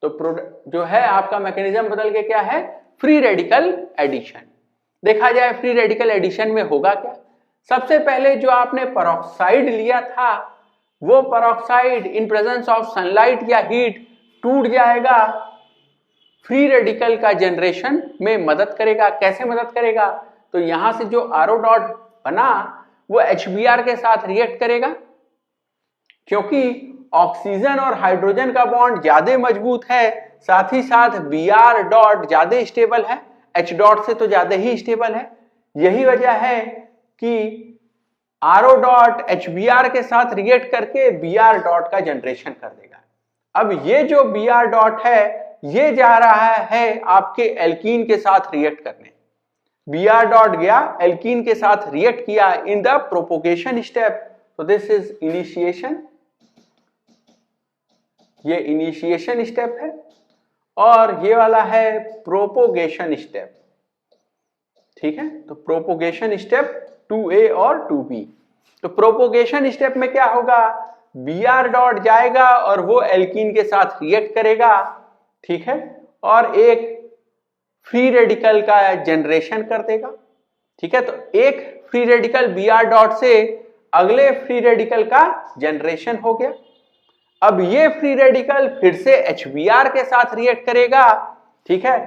तो प्रोडक्ट जो है आपका मैकेनिज्म बदल के क्या है? Free radical addition. देखा जाए फ्री रेडिकल एडिशन में होगा क्या? सबसे पहले जो आपने पेरोक्साइड लिया था वो peroxide in presence of sunlight या हीट टूट जाएगा, फ्री रेडिकल का जनरेशन में मदद करेगा। कैसे मदद करेगा? तो यहां से जो आरओ डॉट बना वो HBr के साथ रिएक्ट करेगा, क्योंकि ऑक्सीजन और हाइड्रोजन का बॉन्ड ज्यादा मजबूत है, साथ ही साथ Br डॉट ज्यादा स्टेबल है, H डॉट से तो ज्यादा ही स्टेबल है। यही वजह है कि आरओ डॉट HBr के साथ रिएक्ट करके Br डॉट का जनरेशन कर देगा। अब ये जो Br डॉट है ये जा रहा है आपके एल्कीन के साथ रिएक्ट करने। Br डॉट गया एल्कीन के साथ रिएक्ट किया इन द प्रोपोगेशन स्टेप। तो दिस इज इनिशिएशन, ये इनिशिएशन स्टेप है, और ये वाला है प्रोपोगेशन स्टेप, ठीक है। तो प्रोपोगेशन स्टेप 2A और 2B। तो प्रोपोगेशन स्टेप में क्या होगा? Br डॉट जाएगा और वो एल्कीन के साथ रिएक्ट करेगा, ठीक है, और एक फ्री रेडिकल का जनरेशन कर देगा, ठीक है। तो एक फ्री रेडिकल Br डॉट से अगले फ्री रेडिकल का जनरेशन हो गया। अब ये फ्री रेडिकल फिर से HBr के साथ रिएक्ट करेगा, ठीक है,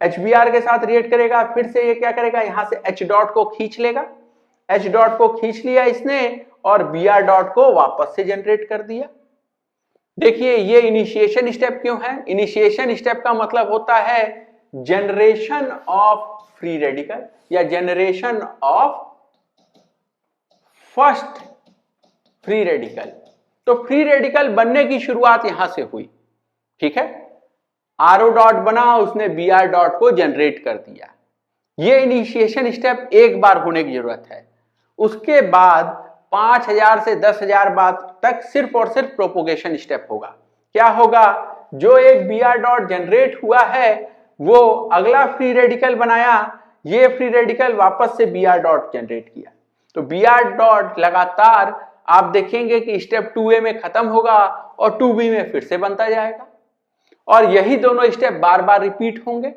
HBr के साथ रिएक्ट करेगा, फिर से ये क्या करेगा? यहां से H डॉट को खींच लेगा, H डॉट को खींच लिया इसने और Br डॉट को वापस से जनरेट कर दिया। देखिए ये इनिशिएशन स्टेप क्यों है? इनिशिएशन स्टेप का मतलब होता है जनरेशन ऑफ फ्री रेडिकल या generation of first free radical. तो फ्री रेडिकल बनने की शुरुआत यहां से हुई, ठीक है। आरओ डॉट बना, उसने Br डॉट को जनरेट कर दिया। ये इनिशिएशन स्टेप एक बार होने की जरूरत है। उसके बाद 5000 से 10,000 बार तक सिर्फ और सिर्फ प्रोपोगेशन स्टेप होगा। क्या होगा, जो एक Br डॉट जनरेट हुआ है वो अगला फ्री रेडिकल बनाया, ये फ्री रेडिकल वापस से Br डॉट जनरेट किया, तो Br डॉट लगातार आप देखेंगे कि स्टेप 2A में खत्म होगा और 2B में फिर से बनता जाएगा, और यही दोनों स्टेप बार बार रिपीट होंगे,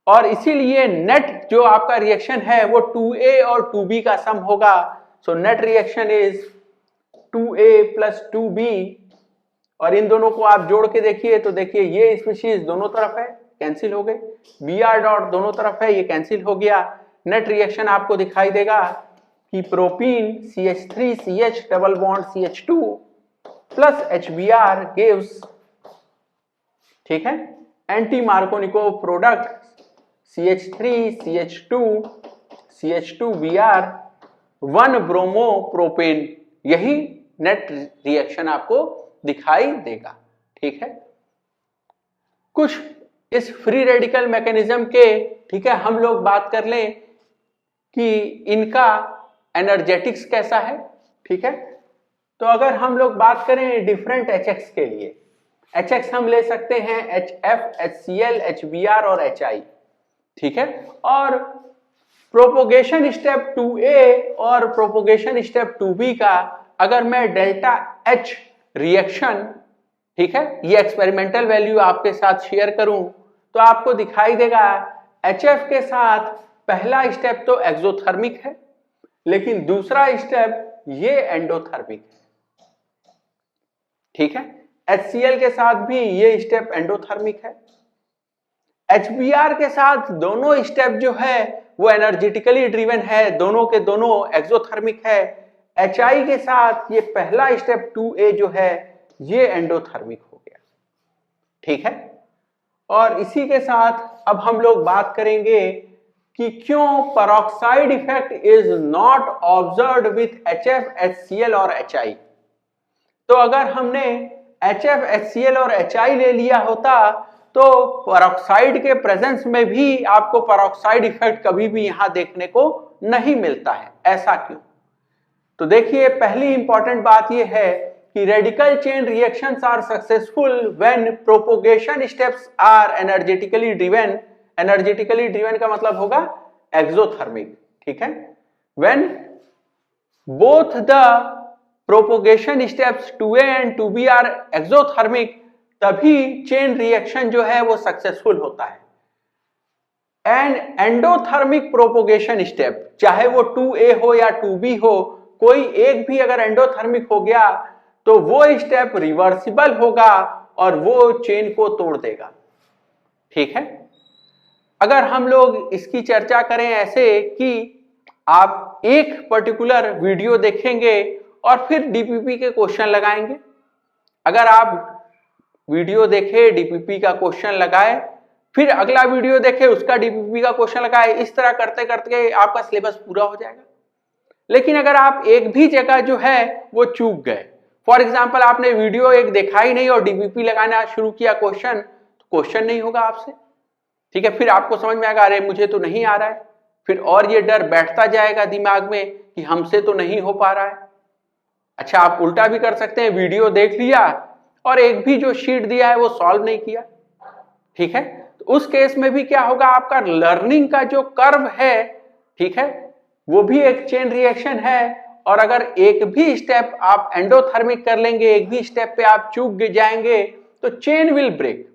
और इसीलिए नेट जो आपका रिएक्शन है वो 2A और 2B का सम होगा। So net reaction is 2A plus 2B, और इन दोनों को आप जोड़ के देखिए तो देखिए ये स्पीशीज दोनों तरफ है, कैंसिल हो गए, Br डॉट दोनों तरफ है, ये कैंसिल हो गया। नेट रिएक्शन आपको दिखाई देगा कि propene CH3CH double bond CH2 plus HBr gives, ठीक है, anti Markovnikov product CH3CH2 CH2Br 1 bromo propane, यही नेट रिएक्शन आपको दिखाई देगा। ठीक है, कुछ इस फ्री रेडिकल मैकेनिज्म के, ठीक है, हम लोग बात कर लें कि इनका एनर्जेटिक्स कैसा है। ठीक है, तो अगर हम लोग बात करें डिफरेंट HX के लिए, HX हम ले सकते हैं HF, HCl, HBr और HI। ठीक है, और प्रोपोगेशन स्टेप 2A और प्रोपोगेशन स्टेप 2B का अगर मैं डेल्टा H रिएक्शन, ठीक है, ये एक्सपेरिमेंटल वैल्यू आपके साथ शेयर करूं तो आपको दिखाई देगा HF के साथ पहला स्टेप तो एक्सोथर्मिक है, लेकिन दूसरा स्टेप ये एंडोथर्मिक है। ठीक है, HCl के साथ भी ये स्टेप एंडोथर्मिक है। HBr के साथ दोनों स्टेप जो है वो एनर्जेटिकली ड्रिवन है, दोनों के दोनों एक्सोथर्मिक है। HI के साथ ये पहला स्टेप 2A जो है ये एंडोथर्मिक हो गया। ठीक है, और इसी के साथ अब हम लोग बात करेंगे कि क्यों peroxide effect is not observed with HF, HCl और HI। तो अगर हमने HF, HCl और HI ले लिया होता तो पेरोक्साइड के प्रेजेंस में भी आपको पेरोक्साइड इफेक्ट कभी भी यहां देखने को नहीं मिलता है। ऐसा क्यों? तो देखिए, पहली इंपॉर्टेंट बात यह है कि radical chain reactions are successful when propagation steps are energetically driven. Energetically driven का मतलब होगा एक्सोथर्मिक। ठीक है, when both the propagation steps 2A and 2B are exothermic, तभी चेन रिएक्शन जो है वो सक्सेसफुल होता है। एंड एंडोथर्मिक प्रोपोगेशन स्टेप, चाहे वो 2A हो या 2B हो, कोई एक भी अगर एंडोथर्मिक हो गया तो वो स्टेप रिवर्सिबल होगा और वो चेन को तोड़ देगा। ठीक है, अगर हम लोग इसकी चर्चा करें ऐसे कि आप एक पर्टिकुलर वीडियो देखेंगे और फिर डीपीपी के क्वेश्चन लगाएंगे। अगर आप वीडियो देखे, डीपीपी का क्वेश्चन लगाए, फिर अगला वीडियो देखे, उसका डीपीपी का क्वेश्चन लगाए, इस तरह करते करते आपका सिलेबस पूरा हो जाएगा। लेकिन अगर आप एक भी जगह जो है वो चूक गए, फॉर एग्जाम्पल आपने वीडियो एक देखा ही नहीं और डीपीपी लगाना शुरू किया क्वेश्चन, तो क्वेश्चन नहीं होगा आपसे। ठीक है, फिर आपको समझ में आएगा अरे मुझे तो नहीं आ रहा है, फिर और ये डर बैठता जाएगा दिमाग में कि हमसे तो नहीं हो पा रहा है। अच्छा, आप उल्टा भी कर सकते हैं, वीडियो देख लिया और एक भी जो शीट दिया है वो सॉल्व नहीं किया। ठीक है, तो उस केस में भी क्या होगा, आपका लर्निंग का जो कर्व है, ठीक है, वो भी एक चेन रिएक्शन है, और अगर एक भी स्टेप आप एंडोथर्मिक कर लेंगे, एक भी स्टेप पे आप चूक जाएंगे तो चेन विल ब्रेक।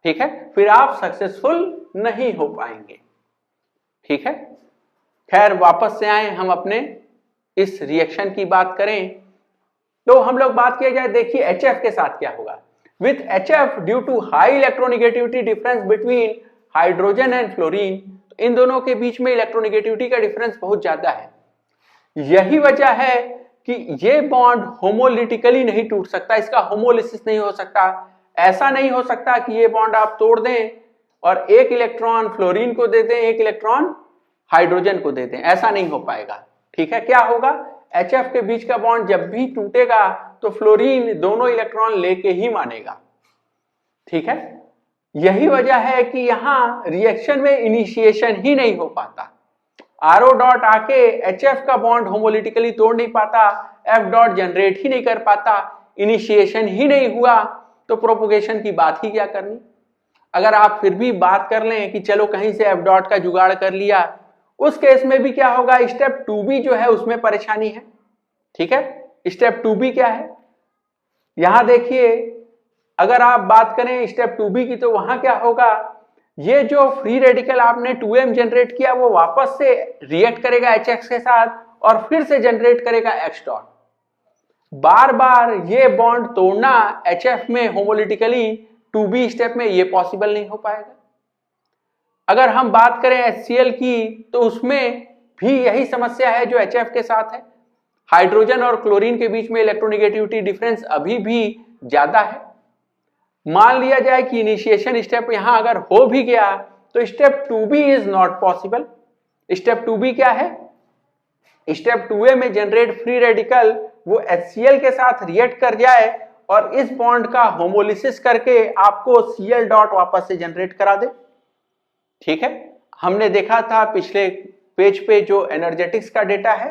ठीक है, फिर आप सक्सेसफुल नहीं हो पाएंगे। ठीक है, खैर वापस से आए हम अपने इस रिएक्शन की बात करें तो हम लोग बात किया जाए, देखिए HF के साथ क्या होगा। With HF due to high electronegativity difference between hydrogen and fluorine, तो इन दोनों के बीच में इलेक्ट्रोनिगेटिविटी का डिफरेंस बहुत ज्यादा है। यही वजह है कि ये बॉन्ड होमोलिटिकली नहीं टूट सकता, इसका होमोलिसिस नहीं हो सकता। ऐसा नहीं हो सकता कि ये बॉन्ड आप तोड़ दें और एक इलेक्ट्रॉन फ्लोरीन को दे दें, एक इलेक्ट्रॉन हाइड्रोजन को दे दें, ऐसा नहीं हो पाएगा। ठीक है, क्या होगा, HF के बीच का बॉन्ड जब भी टूटेगा तो फ्लोरीन दोनों इलेक्ट्रॉन लेके ही मानेगा। ठीक है, यही वजह है कि यहां रिएक्शन में इनिशिएशन ही नहीं हो पाता। आरओ डॉट आके HF का बॉन्ड होमोलिटिकली तोड़ नहीं पाता, F डॉट जनरेट ही नहीं कर पाता, इनिशिएशन ही नहीं हुआ, तो प्रोपोगेशन की बात ही क्या करनी। अगर आप फिर भी बात कर लें कि चलो कहीं से F डॉट का जुगाड़ कर लिया, उस केस में भी क्या होगा, स्टेप 2B जो है उसमें परेशानी है। ठीक है, स्टेप 2B क्या है, यहां देखिए अगर आप बात करें स्टेप 2B की, तो वहां क्या होगा, ये जो फ्री रेडिकल आपने 2m जनरेट किया वो वापस से रिएक्ट करेगा HX के साथ और फिर से जनरेट करेगा X डॉट। बार बार ये बॉन्ड तोड़ना HF में होमोलिटिकली 2B स्टेप में ये पॉसिबल नहीं हो पाएगा। अगर हम बात करें HCl की, तो उसमें भी यही समस्या है जो HF के साथ है, हाइड्रोजन और क्लोरीन के बीच में इलेक्ट्रोनेगेटिविटी डिफरेंस अभी भी ज्यादा है। मान लिया जाए कि इनिशिएशन स्टेप यहां अगर हो भी गया तो step 2B is not possible. Step 2B क्या है, स्टेप 2A में जनरेट फ्री रेडिकल वो HCl के साथ रिएक्ट कर जाए और इस बॉन्ड का होमोलिसिस करके आपको Cl डॉट वापस से जनरेट करा दे। ठीक है, हमने देखा था पिछले पेज पे जो एनर्जेटिक्स का डेटा है,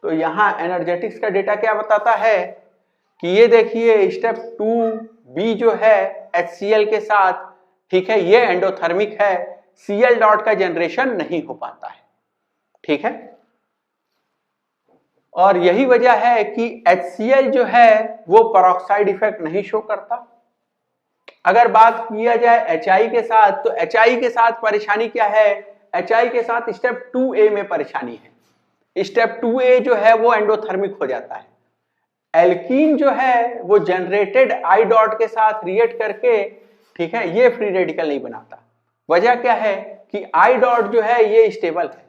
तो यहां एनर्जेटिक्स का डेटा क्या बताता है कि ये देखिए स्टेप 2B जो है HCl के साथ, ठीक है, ये एंडोथर्मिक है, Cl डॉट का जनरेशन नहीं हो पाता है। ठीक है, और यही वजह है कि HCl जो है वो पेरोक्साइड इफेक्ट नहीं शो करता। अगर बात किया जाए HI के साथ, तो HI के साथ परेशानी क्या है, HI के साथ स्टेप 2A में परेशानी है। स्टेप 2A जो है वो एंडोथर्मिक हो जाता है। एल्कीन जो है वो जनरेटेड I डॉट के साथ रिएक्ट करके, ठीक है, ये फ्री रेडिकल नहीं बनाता। वजह क्या है कि I डॉट जो है ये स्टेबल है,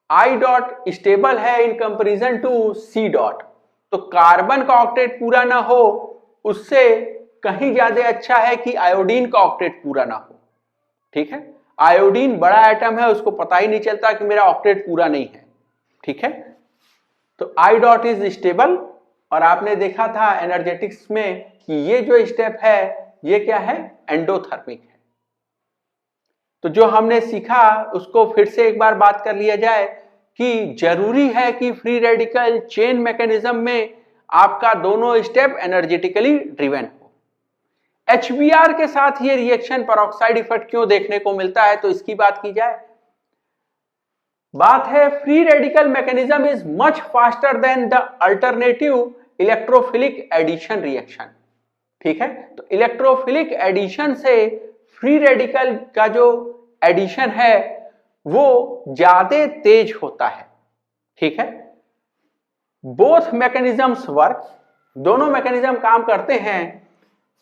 I डॉट स्टेबल है in comparison to C dot. तो कार्बन का ऑक्टेट पूरा ना हो उससे कहीं ज्यादा अच्छा है कि आयोडीन का ऑक्टेट पूरा ना हो। ठीक है, आयोडीन बड़ा एटम है, उसको पता ही नहीं चलता कि मेरा ऑक्टेट पूरा नहीं है। ठीक है, तो I डॉट इज स्टेबल। और आपने देखा था एनर्जेटिक्स में कि ये जो स्टेप है ये क्या है, एंडोथर्मिक है। तो जो हमने सीखा उसको फिर से एक बार बात कर लिया जाए कि जरूरी है कि फ्री रेडिकल चेन मैकेनिज्म में आपका दोनों स्टेप एनर्जेटिकली ड्रिवन हो। HBr के साथ ये रिएक्शन पेरोक्साइड इफेक्ट क्यों देखने को मिलता है, तो इसकी बात की जाए, बात है free radical mechanism is much faster than the alternative electrophilic addition reaction. ठीक है, तो इलेक्ट्रोफिलिक एडिशन से फ्री रेडिकल का जो एडिशन है वो ज्यादा तेज होता है। ठीक है, बोथ मैकेनिज्म्स वर्क, दोनों मैकेनिज्म काम करते हैं।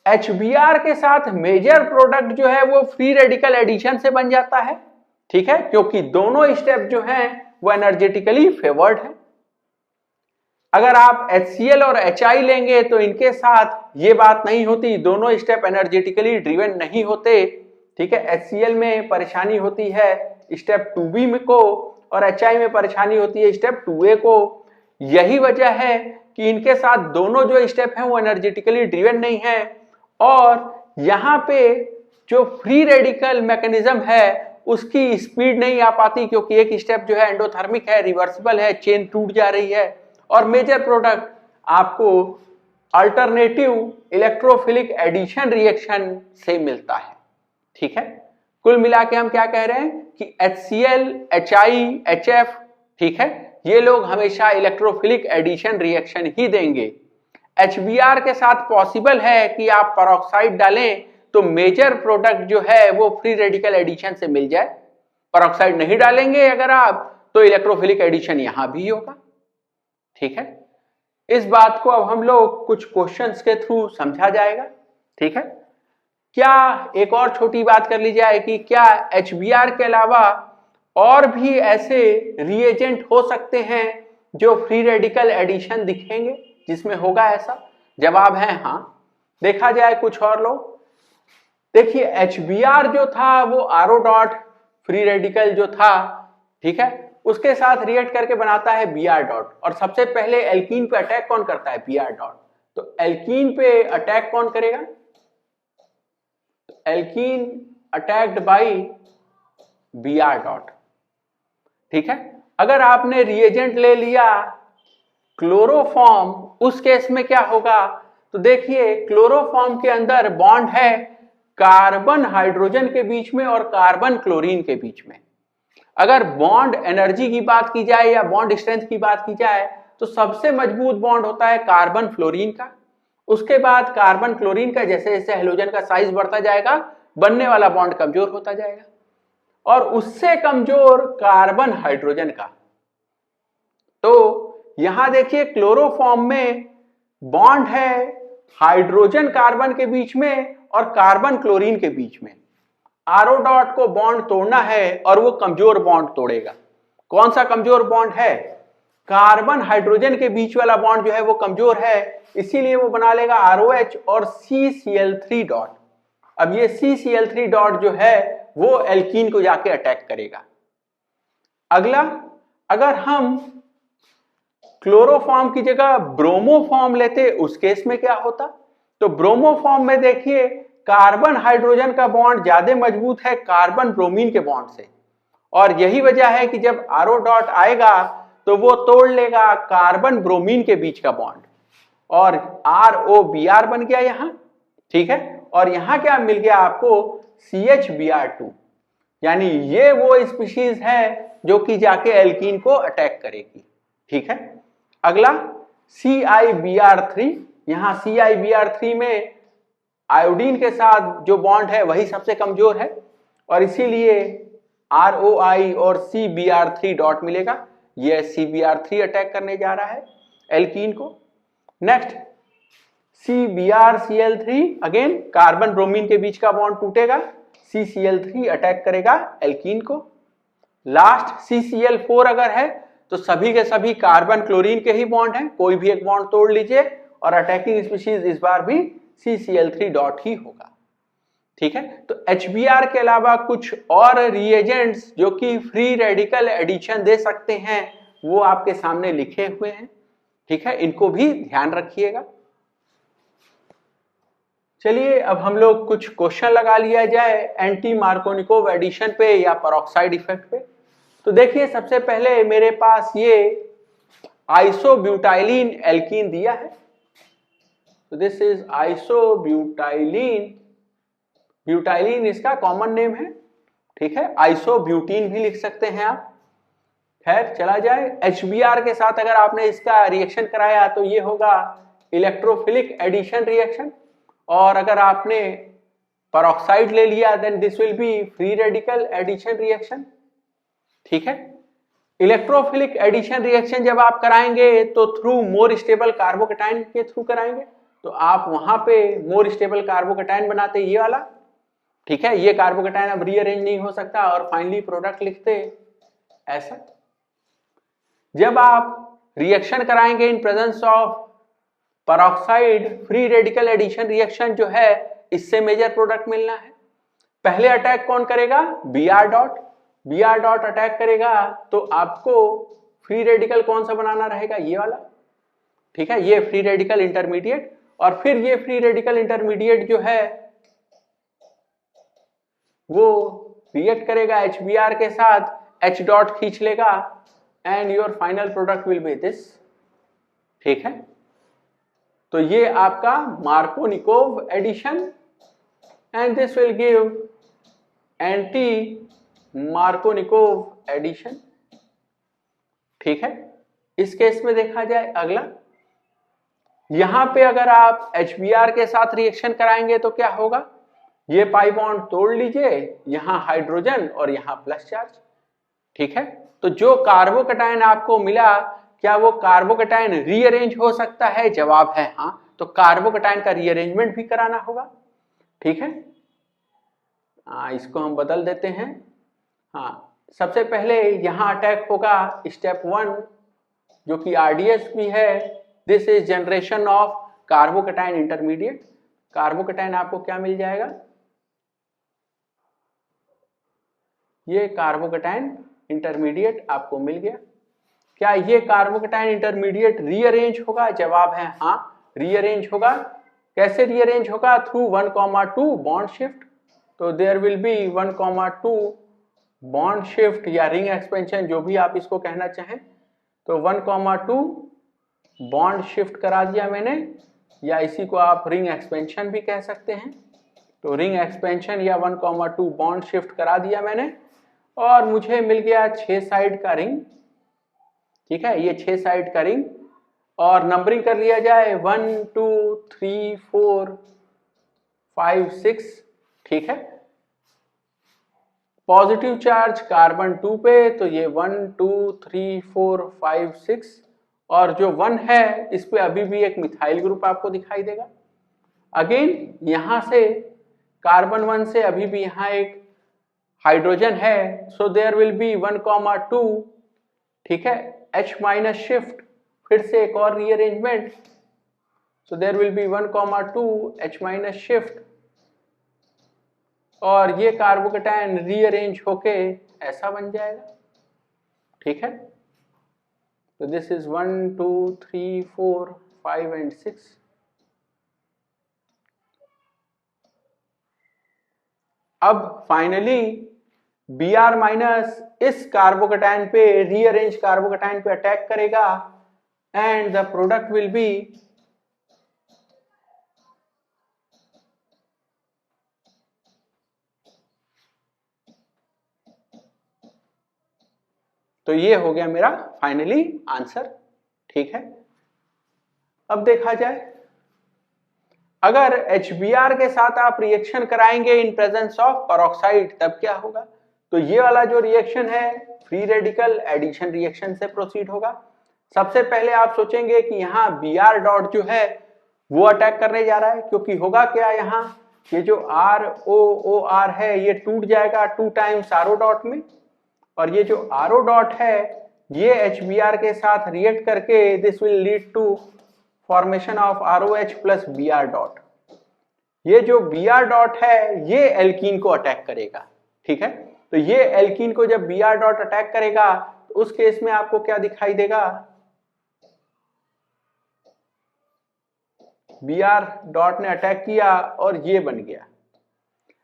HBr के साथ मेजर प्रोडक्ट जो है वो फ्री रेडिकल एडिशन से बन जाता है। ठीक है, क्योंकि दोनों स्टेप जो हैं वो एनर्जेटिकली फेवर्ड है। अगर आप HCl और HI लेंगे तो इनके साथ ये बात नहीं होती, दोनों स्टेप एनर्जेटिकली ड्रिवन नहीं होते। ठीक है, HCl में परेशानी होती है स्टेप 2B में को और HI में परेशानी होती है स्टेप 2A को। यही वजह है कि इनके साथ दोनों जो स्टेप हैं वो एनर्जेटिकली ड्रिवन नहीं है। और यहाँ पे जो फ्री रेडिकल मैकेनिज्म है उसकी स्पीड नहीं आ पाती, क्योंकि एक स्टेप जो है एंडोथर्मिक है, रिवर्सिबल है, चेन टूट जा रही है, और मेजर प्रोडक्ट आपको अल्टरनेटिव इलेक्ट्रोफिलिक एडिशन रिएक्शन से मिलता है। ठीक है, कुल मिला के हम क्या कह रहे हैं कि HCl, HI, HF, ठीक है, ये लोग हमेशा इलेक्ट्रोफिलिक एडिशन रिएक्शन ही देंगे। HBr के साथ पॉसिबल है कि आप पेरोक्साइड डालें तो मेजर प्रोडक्ट जो है वो फ्री रेडिकल एडिशन से मिल जाए। पेरोक्साइड नहीं डालेंगे अगर आप तो इलेक्ट्रोफिलिक एडिशन यहां भी होगा। ठीक है, इस बात को अब हम लोग कुछ क्वेश्चंस के थ्रू समझा जाएगा। ठीक है, क्या एक और छोटी बात कर ली जाए कि क्या HBr के अलावा और भी ऐसे रिएजेंट हो सकते हैं जो फ्री रेडिकल एडिशन दिखेंगे जिसमें होगा ऐसा? जवाब है हाँ। देखा जाए कुछ और लोग, देखिए HBr जो था वो आरओ डॉट फ्री रेडिकल जो था, ठीक है, उसके साथ रिएक्ट करके बनाता है Br डॉट। और सबसे पहले एल्कीन पे अटैक कौन करता है? Br dot. तो एल्कीन पे अटैक कौन करेगा? Alkene attacked by Br dot. ठीक है। अगर आपने रिएजेंट ले लिया क्लोरोफॉर्म, उस केस में क्या होगा, तो देखिए क्लोरोफॉर्म के अंदर बॉन्ड है कार्बन हाइड्रोजन के बीच में और कार्बन क्लोरीन के बीच में। अगर बॉन्ड एनर्जी की बात की जाए या बॉन्ड स्ट्रेंथ की बात की जाए तो सबसे मजबूत बॉन्ड होता है कार्बन फ्लोरीन का। उसके बाद कार्बन क्लोरीन का जैसे जैसे हेलोजन का साइज बढ़ता जाएगा बनने वाला बॉन्ड कमजोर होता जाएगा, और उससे कमजोर कार्बन हाइड्रोजन का। तो यहां देखिए क्लोरोफॉर्म में बॉन्ड है हाइड्रोजन कार्बन के बीच में और कार्बन क्लोरीन के बीच में। आरओ डॉट को बॉन्ड तोड़ना है और वो कमजोर बॉन्ड तोड़ेगा। कौन सा कमजोर बॉन्ड है, कार्बन हाइड्रोजन के बीच वाला बॉन्ड जो है वो कमजोर है, इसीलिए वो बना लेगा ROH और CCl3 डॉट। अब ये CCl3 डॉट जो है वो एल्कीन को जाके अटैक करेगा। अगला, अगर हम क्लोरोफॉर्म की जगह ब्रोमोफॉर्म लेते उस केस में क्या होता, तो ब्रोमोफॉर्म में देखिए कार्बन हाइड्रोजन का बॉन्ड ज्यादा मजबूत है कार्बन ब्रोमीन के बॉन्ड से, और यही वजह है कि जब RO डॉट आएगा तो वो तोड़ लेगा कार्बन ब्रोमीन के बीच का बॉन्ड और ROBr बन गया यहां, ठीक है। और यहां क्या मिल गया आपको, CHBr2, यानी ये वो स्पीशीज है जो कि जाके एल्कीन को अटैक करेगी, ठीक है। अगला CIBr3, यहां CIBr3 में आयोडीन के साथ जो बॉन्ड है वही सबसे कमजोर है और इसीलिए ROI और CBr3 डॉट मिलेगा। ये CBr3 अटैक करने जा रहा है एल्कीन को। Next CBrCl3, again carbon bromine के बीच का बॉन्ड टूटेगा, CCl3 अटैक करेगा एल्कीन को। लास्ट CCl4 अगर है तो सभी के सभी कार्बन क्लोरीन के ही बॉन्ड हैं, कोई भी एक बॉन्ड तोड़ लीजिए और अटैकिंग स्पीशीज इस बार भी CCl3 डॉट ही होगा, ठीक है। तो HBr के अलावा कुछ और रिएजेंट्स जो कि फ्री रेडिकल एडिशन दे सकते हैं वो आपके सामने लिखे हुए हैं, ठीक है, इनको भी ध्यान रखिएगा। चलिए अब हम लोग कुछ क्वेश्चन लगा लिया जाए एंटी मार्कोनिकोव एडिशन पे या पेरोक्साइड इफेक्ट पे। तो देखिए सबसे पहले मेरे पास ये आइसोब्यूटाइलिन एल्कीन दिया है, तो दिस इज आइसोब्यूटाइलिन, ब्यूटाइलिन इसका कॉमन नेम है, ठीक है, आइसोब्यूटीन भी लिख सकते हैं आप। खैर चला जाए, HBr के साथ अगर आपने इसका रिएक्शन कराया तो ये होगा इलेक्ट्रोफिलिक एडिशन रिएक्शन, और अगर आपने पेरोक्साइड ले लिया then this will be free radical addition reaction, ठीक है। इलेक्ट्रोफिलिक एडिशन रिएक्शन जब आप कराएंगे तो थ्रू मोर स्टेबल कार्बोकैटायन के थ्रू कराएंगे, तो आप वहां पे मोर स्टेबल कार्बोकैटायन बनाते ये वाला, ठीक है, ये कार्बोकैटायन अब रीअरेंज नहीं हो सकता और फाइनली प्रोडक्ट लिखते ऐसा। जब आप रिएक्शन कराएंगे in presence of peroxide, free radical addition reaction जो है इससे मेजर प्रोडक्ट मिलना है। पहले अटैक कौन करेगा, Br dot, Br dot attack करेगा तो आपको फ्री रेडिकल कौन सा बनाना रहेगा, ये वाला, ठीक है, ये फ्री रेडिकल इंटरमीडिएट, और फिर ये फ्री रेडिकल इंटरमीडिएट जो है वो रिएक्ट करेगा HBr के साथ, H डॉट खींच लेगा and your final product will be this, ठीक है। तो ये आपका Markovnikov addition and this will give anti Markovnikov addition, ठीक है। इस केस में देखा जाए अगला, यहां पे अगर आप HBr के साथ रिएक्शन कराएंगे तो क्या होगा, ये पाई बॉन्ड तोड़ लीजिए, यहां हाइड्रोजन और यहां प्लस चार्ज, ठीक है। तो जो कार्बोकैटायन आपको मिला क्या वो कार्बोकैटायन रीअरेंज हो सकता है, जवाब है हाँ, तो कार्बोकैटायन का रीअरेंजमेंट भी कराना होगा, ठीक है। इसको हम बदल देते हैं। हाँ, सबसे पहले यहां अटैक होगा स्टेप 1 जो कि RDS भी है, this is generation of carbocation intermediate. Carbocation आपको क्या मिल जाएगा, ये कार्बोकैटायन इंटरमीडिएट आपको मिल गया। क्या ये कार्बोकैटायन इंटरमीडिएट रीअरेंज होगा, जवाब है हाँ, रीअरेंज होगा। कैसे रीअरेंज होगा, थ्रू 1,2 बॉन्ड शिफ्ट, तो there will be 1,2 bond shift या रिंग एक्सपेंशन, जो भी आप इसको कहना चाहें, तो 1,2 बॉन्ड शिफ्ट करा दिया मैंने, या इसी को आप रिंग एक्सपेंशन भी कह सकते हैं। तो रिंग एक्सपेंशन या 1,2 बॉन्ड शिफ्ट करा दिया मैंने, और मुझे मिल गया 6 साइड का रिंग। ठीक है, ये 6 साइड का रिंग, और नंबरिंग कर लिया जाए 1 2 3 4 5 6। ठीक है, पॉजिटिव चार्ज कार्बन 2 पे, तो ये 1 2 3 4 5 6, और जो 1 है इस पे अभी भी एक मिथाइल ग्रुप आपको दिखाई देगा। अगेन यहां से कार्बन 1 से अभी भी यहां एक हाइड्रोजन है, सो देयर विल बी 1,2। ठीक है, H माइनस शिफ्ट, फिर से एक और rearrangement, so there will be 1,2 H minus shift, और ये कार्बोकेटायन रीअरेंज होके ऐसा बन जाएगा। ठीक है, तो दिस इज 1 2 3 4 5 एंड 6। अब फाइनली Br माइनस इस कार्बोकेटायन पे, रीअरेंज कार्बोकेटायन पे अटैक करेगा, and the product will B तो ये हो गया मेरा फाइनली आंसर। ठीक है, अब देखा जाए, अगर HBr के साथ आप रिएक्शन कराएंगे इन प्रेजेंस ऑफ पेरोक्साइड, तब क्या होगा? तो ये वाला जो रिएक्शन है फ्री रेडिकल एडिशन रिएक्शन से प्रोसीड होगा। सबसे पहले आप सोचेंगे कि यहाँ Br डॉट जो है वो अटैक करने जा रहा है, क्योंकि होगा क्या, यहाँ ये जो ROOR है ये टूट जाएगा 2 टाइम्स RO डॉट में, और ये जो RO डॉट है ये HBr के साथ रिएक्ट करके this will lead to formation of ROH plus Br dot. ये जो Br डॉट है ये एल्कीन को अटैक करेगा। ठीक है, तो ये एल्कीन को जब Br डॉट अटैक करेगा तो उस केस में आपको क्या दिखाई देगा, Br डॉट ने अटैक किया और ये बन गया।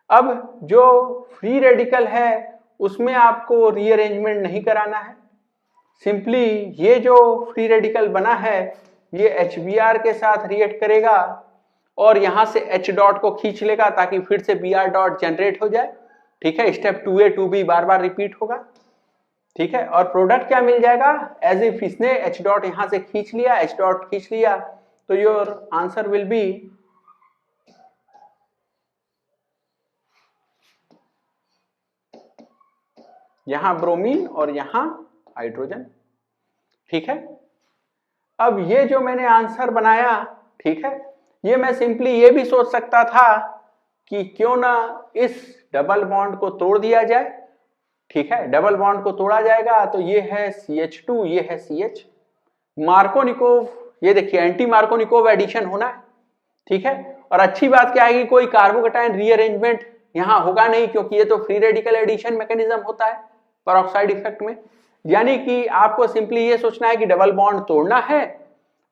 अब जो फ्री रेडिकल है उसमें आपको रीअरेंजमेंट नहीं कराना है, सिंपली ये जो फ्री रेडिकल बना है ये HBr के साथ रिएक्ट करेगा और यहां से H डॉट को खींच लेगा ताकि फिर से Br डॉट जनरेट हो जाए। ठीक है, स्टेप 2A 2B बार बार रिपीट होगा। ठीक है, और प्रोडक्ट क्या मिल जाएगा, एज इफ इसने H डॉट यहां से खींच लिया, H डॉट खींच लिया, तो योर आंसर विल बी यहां ब्रोमीन और यहां हाइड्रोजन। ठीक है, अब ये जो मैंने आंसर बनाया, ठीक है, ये मैं सिंपली ये भी सोच सकता था कि क्यों ना इस डबल बॉन्ड को तोड़ दिया जाए। ठीक है, डबल बॉन्ड को तोड़ा जाएगा तो ये है CH2, ये है CH। मार्कोनिकोव, ये देखिए एंटी मार्कोनिकोव एडिशन होना है। ठीक है, और अच्छी बात क्या है कि कोई कार्बोकेटायन रीअरेंजमेंट यहां होगा नहीं, क्योंकि ये तो फ्री रेडिकल एडिशन मैकेनिज्म होता है पेरोक्साइड इफेक्ट में। यानी कि आपको सिंपली ये सोचना है कि डबल बॉन्ड तोड़ना है।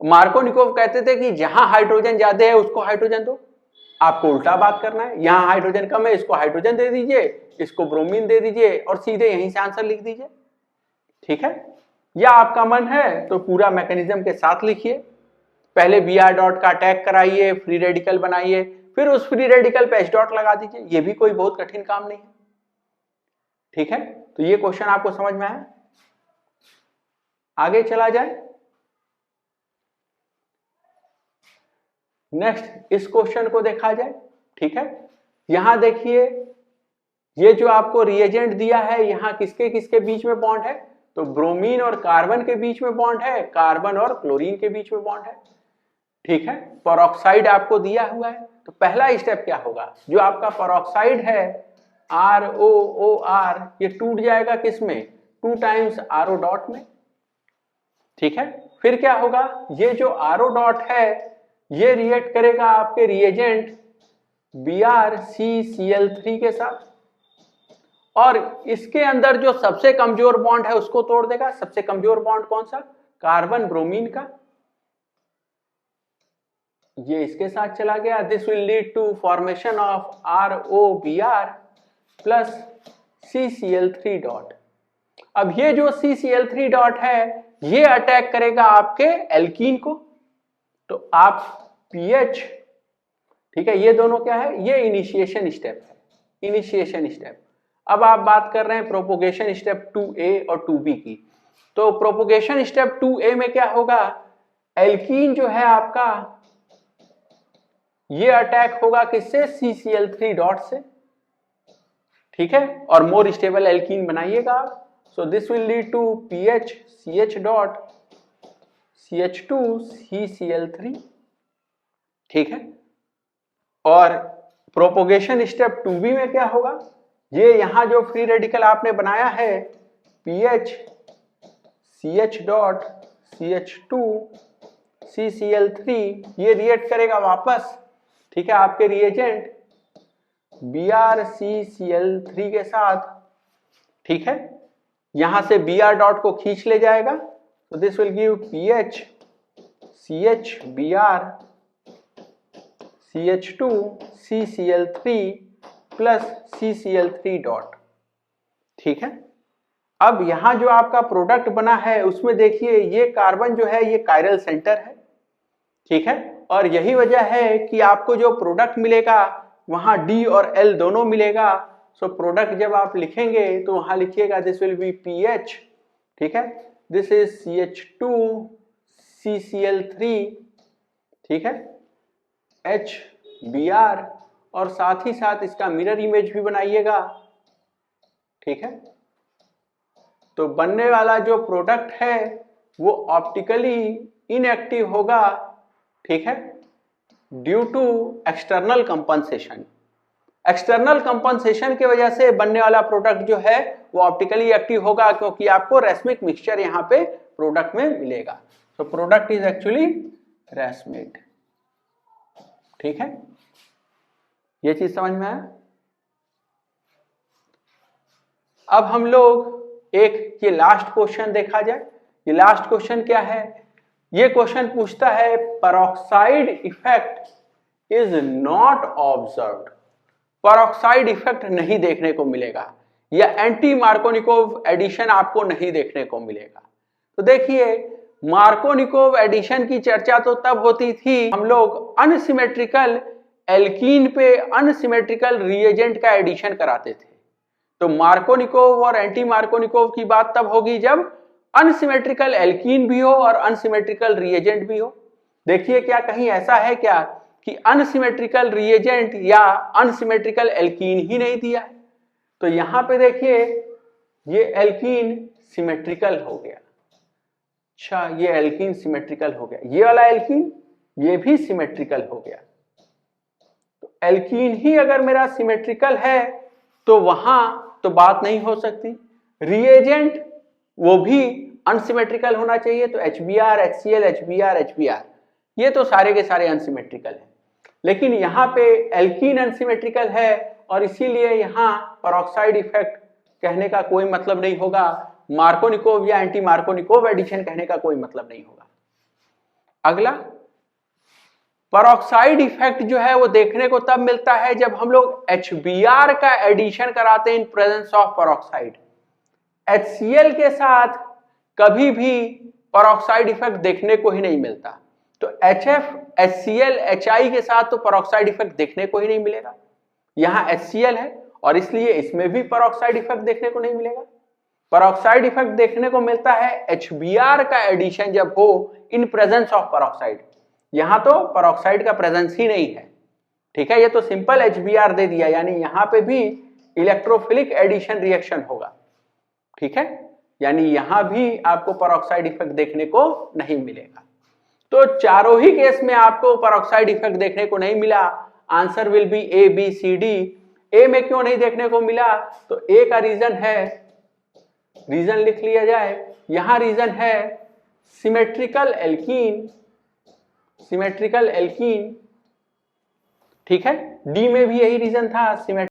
मार्कोनिकोव कहते थे कि जहां हाइड्रोजन ज्यादा है उसको हाइड्रोजन दो, आपको उल्टा बात करना है, यहां हाइड्रोजन कम है इसको हाइड्रोजन दे दीजिए, इसको ब्रोमीन दे दीजिए और सीधे यहीं से आंसर लिख दीजिए। ठीक है, या आपका मन है तो पूरा मैकेनिज्म के साथ लिखिए, पहले Br डॉट का अटैक कराइए, फ्री रेडिकल बनाइए, फिर उस फ्री रेडिकल पे H डॉट लगा दीजिए, ये भी कोई बहुत कठिन काम नहीं है। ठीक है, तो ये क्वेश्चन आपको समझ में आया। आगे चला जाए, नेक्स्ट इस क्वेश्चन को देखा जाए। ठीक है, यहां देखिए ये जो आपको रिएजेंट दिया है, यहां किसके किसके बीच में बॉन्ड है, तो ब्रोमीन और कार्बन के बीच में बॉन्ड है, कार्बन और क्लोरीन के बीच में बॉन्ड है। ठीक है, पेरोक्साइड आपको दिया हुआ है, तो पहला स्टेप क्या होगा, जो आपका पेरोक्साइड है ROOR ये टूट जाएगा किसमें, 2 टाइम्स RO डॉट में। ठीक है, फिर क्या होगा, ये जो RO डॉट है ये रिएक्ट करेगा आपके रिएजेंट BrCCl3 के साथ, और इसके अंदर जो सबसे कमजोर बॉन्ड है उसको तोड़ देगा। सबसे कमजोर बॉन्ड कौन सा, कार्बन ब्रोमीन का, ये इसके साथ चला गया। This will lead to formation of ROBr plus CCl3 dot. अब ये जो CCl3 डॉट है ये अटैक करेगा आपके एल्कीन को, तो आप पीएच, ठीक है, ये दोनों क्या है, ये इनिशिएशन स्टेप है, इनिशिएशन स्टेप। अब आप बात कर रहे हैं प्रोपोगेशन स्टेप 2A और 2B की। तो प्रोपोगेशन स्टेप 2A में क्या होगा, एल्कीन जो है आपका ये अटैक होगा किससे, CCl3 डॉट से, ठीक है, और मोर स्टेबल एल्कीन बनाइएगा आप। So this will lead to PH CH dot CH2 CCl3, ठीक है। और प्रोपोगेशन स्टेप 2B में क्या होगा, ये यहां जो फ्री रेडिकल आपने बनाया है pH CH dot CH2 CCl3, ये रिएक्ट करेगा वापस, ठीक है, आपके रिएजेंट BrCCl3 के साथ, ठीक है, यहां से Br डॉट को खींच ले जाएगा, तो this will give pH CH Br CH2 CCl3 plus CCl3 dot, ठीक है। अब यहां जो आपका प्रोडक्ट बना है उसमें देखिए ये कार्बन जो है ये कायरल सेंटर है, ठीक है, और यही वजह है कि आपको जो प्रोडक्ट मिलेगा वहां D और L दोनों मिलेगा। सो प्रोडक्ट जब आप लिखेंगे तो वहां लिखिएगा दिस विल बी पीएच, ठीक है, दिस इज CH2 CCl3, ठीक है, HBr, और साथ ही साथ इसका मिरर इमेज भी बनाइएगा, ठीक है। तो बनने वाला जो प्रोडक्ट है वो ऑप्टिकली इनएक्टिव होगा, ठीक है, due to external compensation. External compensation की वजह से बनने वाला प्रोडक्ट जो है वो ऑप्टिकली एक्टिव होगा, क्योंकि आपको रेसमिक मिक्सचर यहाँ पे प्रोडक्ट में मिलेगा। So product is actually racemic, ठीक है, ये चीज समझ में आया। अब हम लोग एक ये लास्ट क्वेश्चन देखा जाए। ये लास्ट क्वेश्चन क्या है, ये क्वेश्चन पूछता है peroxide effect is not observed, peroxide effect नहीं देखने को मिलेगा, या एंटी मार्कोनिकोव एडिशन आपको नहीं देखने को मिलेगा। तो देखिए मार्कोनिकोव एडिशन की चर्चा तो तब होती थी हम लोग अनसिमेट्रिकल एल्कीन पे अनसिमेट्रिकल रिएजेंट का एडिशन कराते थे। तो मार्कोनिकोव और एंटी मार्कोनिकोव की बात तब होगी जब अनसिमेट्रिकल एल्कीन भी हो और अनसिमेट्रिकल रिएजेंट भी हो। देखिए क्या कहीं ऐसा है क्या कि अनसिमेट्रिकल रिएजेंट या अनसिमेट्रिकल एल्कीन ही नहीं दिया है। तो यहां पे देखिए ये एल्कीन सिमेट्रिकल हो गया, अच्छा ये एल्कीन सिमेट्रिकल हो गया, ये वाला एल्कीन ये भी सिमेट्रिकल हो गया। तो एल्कीन ही अगर मेरा सिमेट्रिकल है तो वहां तो बात नहीं हो सकती, रिएजेंट वो भी अनसिमेट्रिकल होना चाहिए। तो HBr HCl HBr HBr ये तो सारे के सारे अनसिमेट्रिकल हैं, लेकिन यहाँ पे एल्कीन अनसिमेट्रिकल है और इसीलिए यहाँ पेरोक्साइड इफेक्ट कहने का कोई मतलब नहीं होगा, मार्कोनिकोव या एंटी मार्कोनिकोव एडिशन कहने का कोई मतलब नहीं होगा। अगला पेरोक्साइड इफेक्ट जो है वो देखने को तब मिलता है जब हम लोग HBr का एडिशन कराते हैं इन प्रेजेंस ऑफ पेरोक्साइड। HCl के साथ कभी भी पेरोक्साइड इफेक्ट देखने को ही नहीं मिलता। तो HF HCl HI के साथ तो पेरोक्साइड इफेक्ट देखने को ही नहीं मिलेगा। यहाँ HCl है और इसलिए इसमें भी पेरोक्साइड इफेक्ट देखने को नहीं मिलेगा। पेरोक्साइड इफेक्ट देखने को मिलता है HBr का एडिशन जब हो इन प्रेजेंस ऑफ पेरोक्साइड। यहां तो पेरोक्साइड का प्रेजेंस ही नहीं है, ठीक है, ये तो सिंपल HBr दे दिया, यानी यहां पे भी इलेक्ट्रोफिलिक एडिशन रिएक्शन होगा, ठीक है, यानी यहां भी आपको पेरोक्साइड इफेक्ट देखने को नहीं मिलेगा। तो चारों ही केस में आपको पेरोक्साइड इफेक्ट देखने को नहीं मिला। Answer will be A B C D। ए में क्यों नहीं देखने को मिला, तो ए का रीजन है, रीजन लिख लिया जाए, यहां रीजन है सिमेट्रिकल एल्कीन, सिमेट्रिकल एल्कीन, ठीक है, डी में भी यही रीजन था, सिमेट्रिकल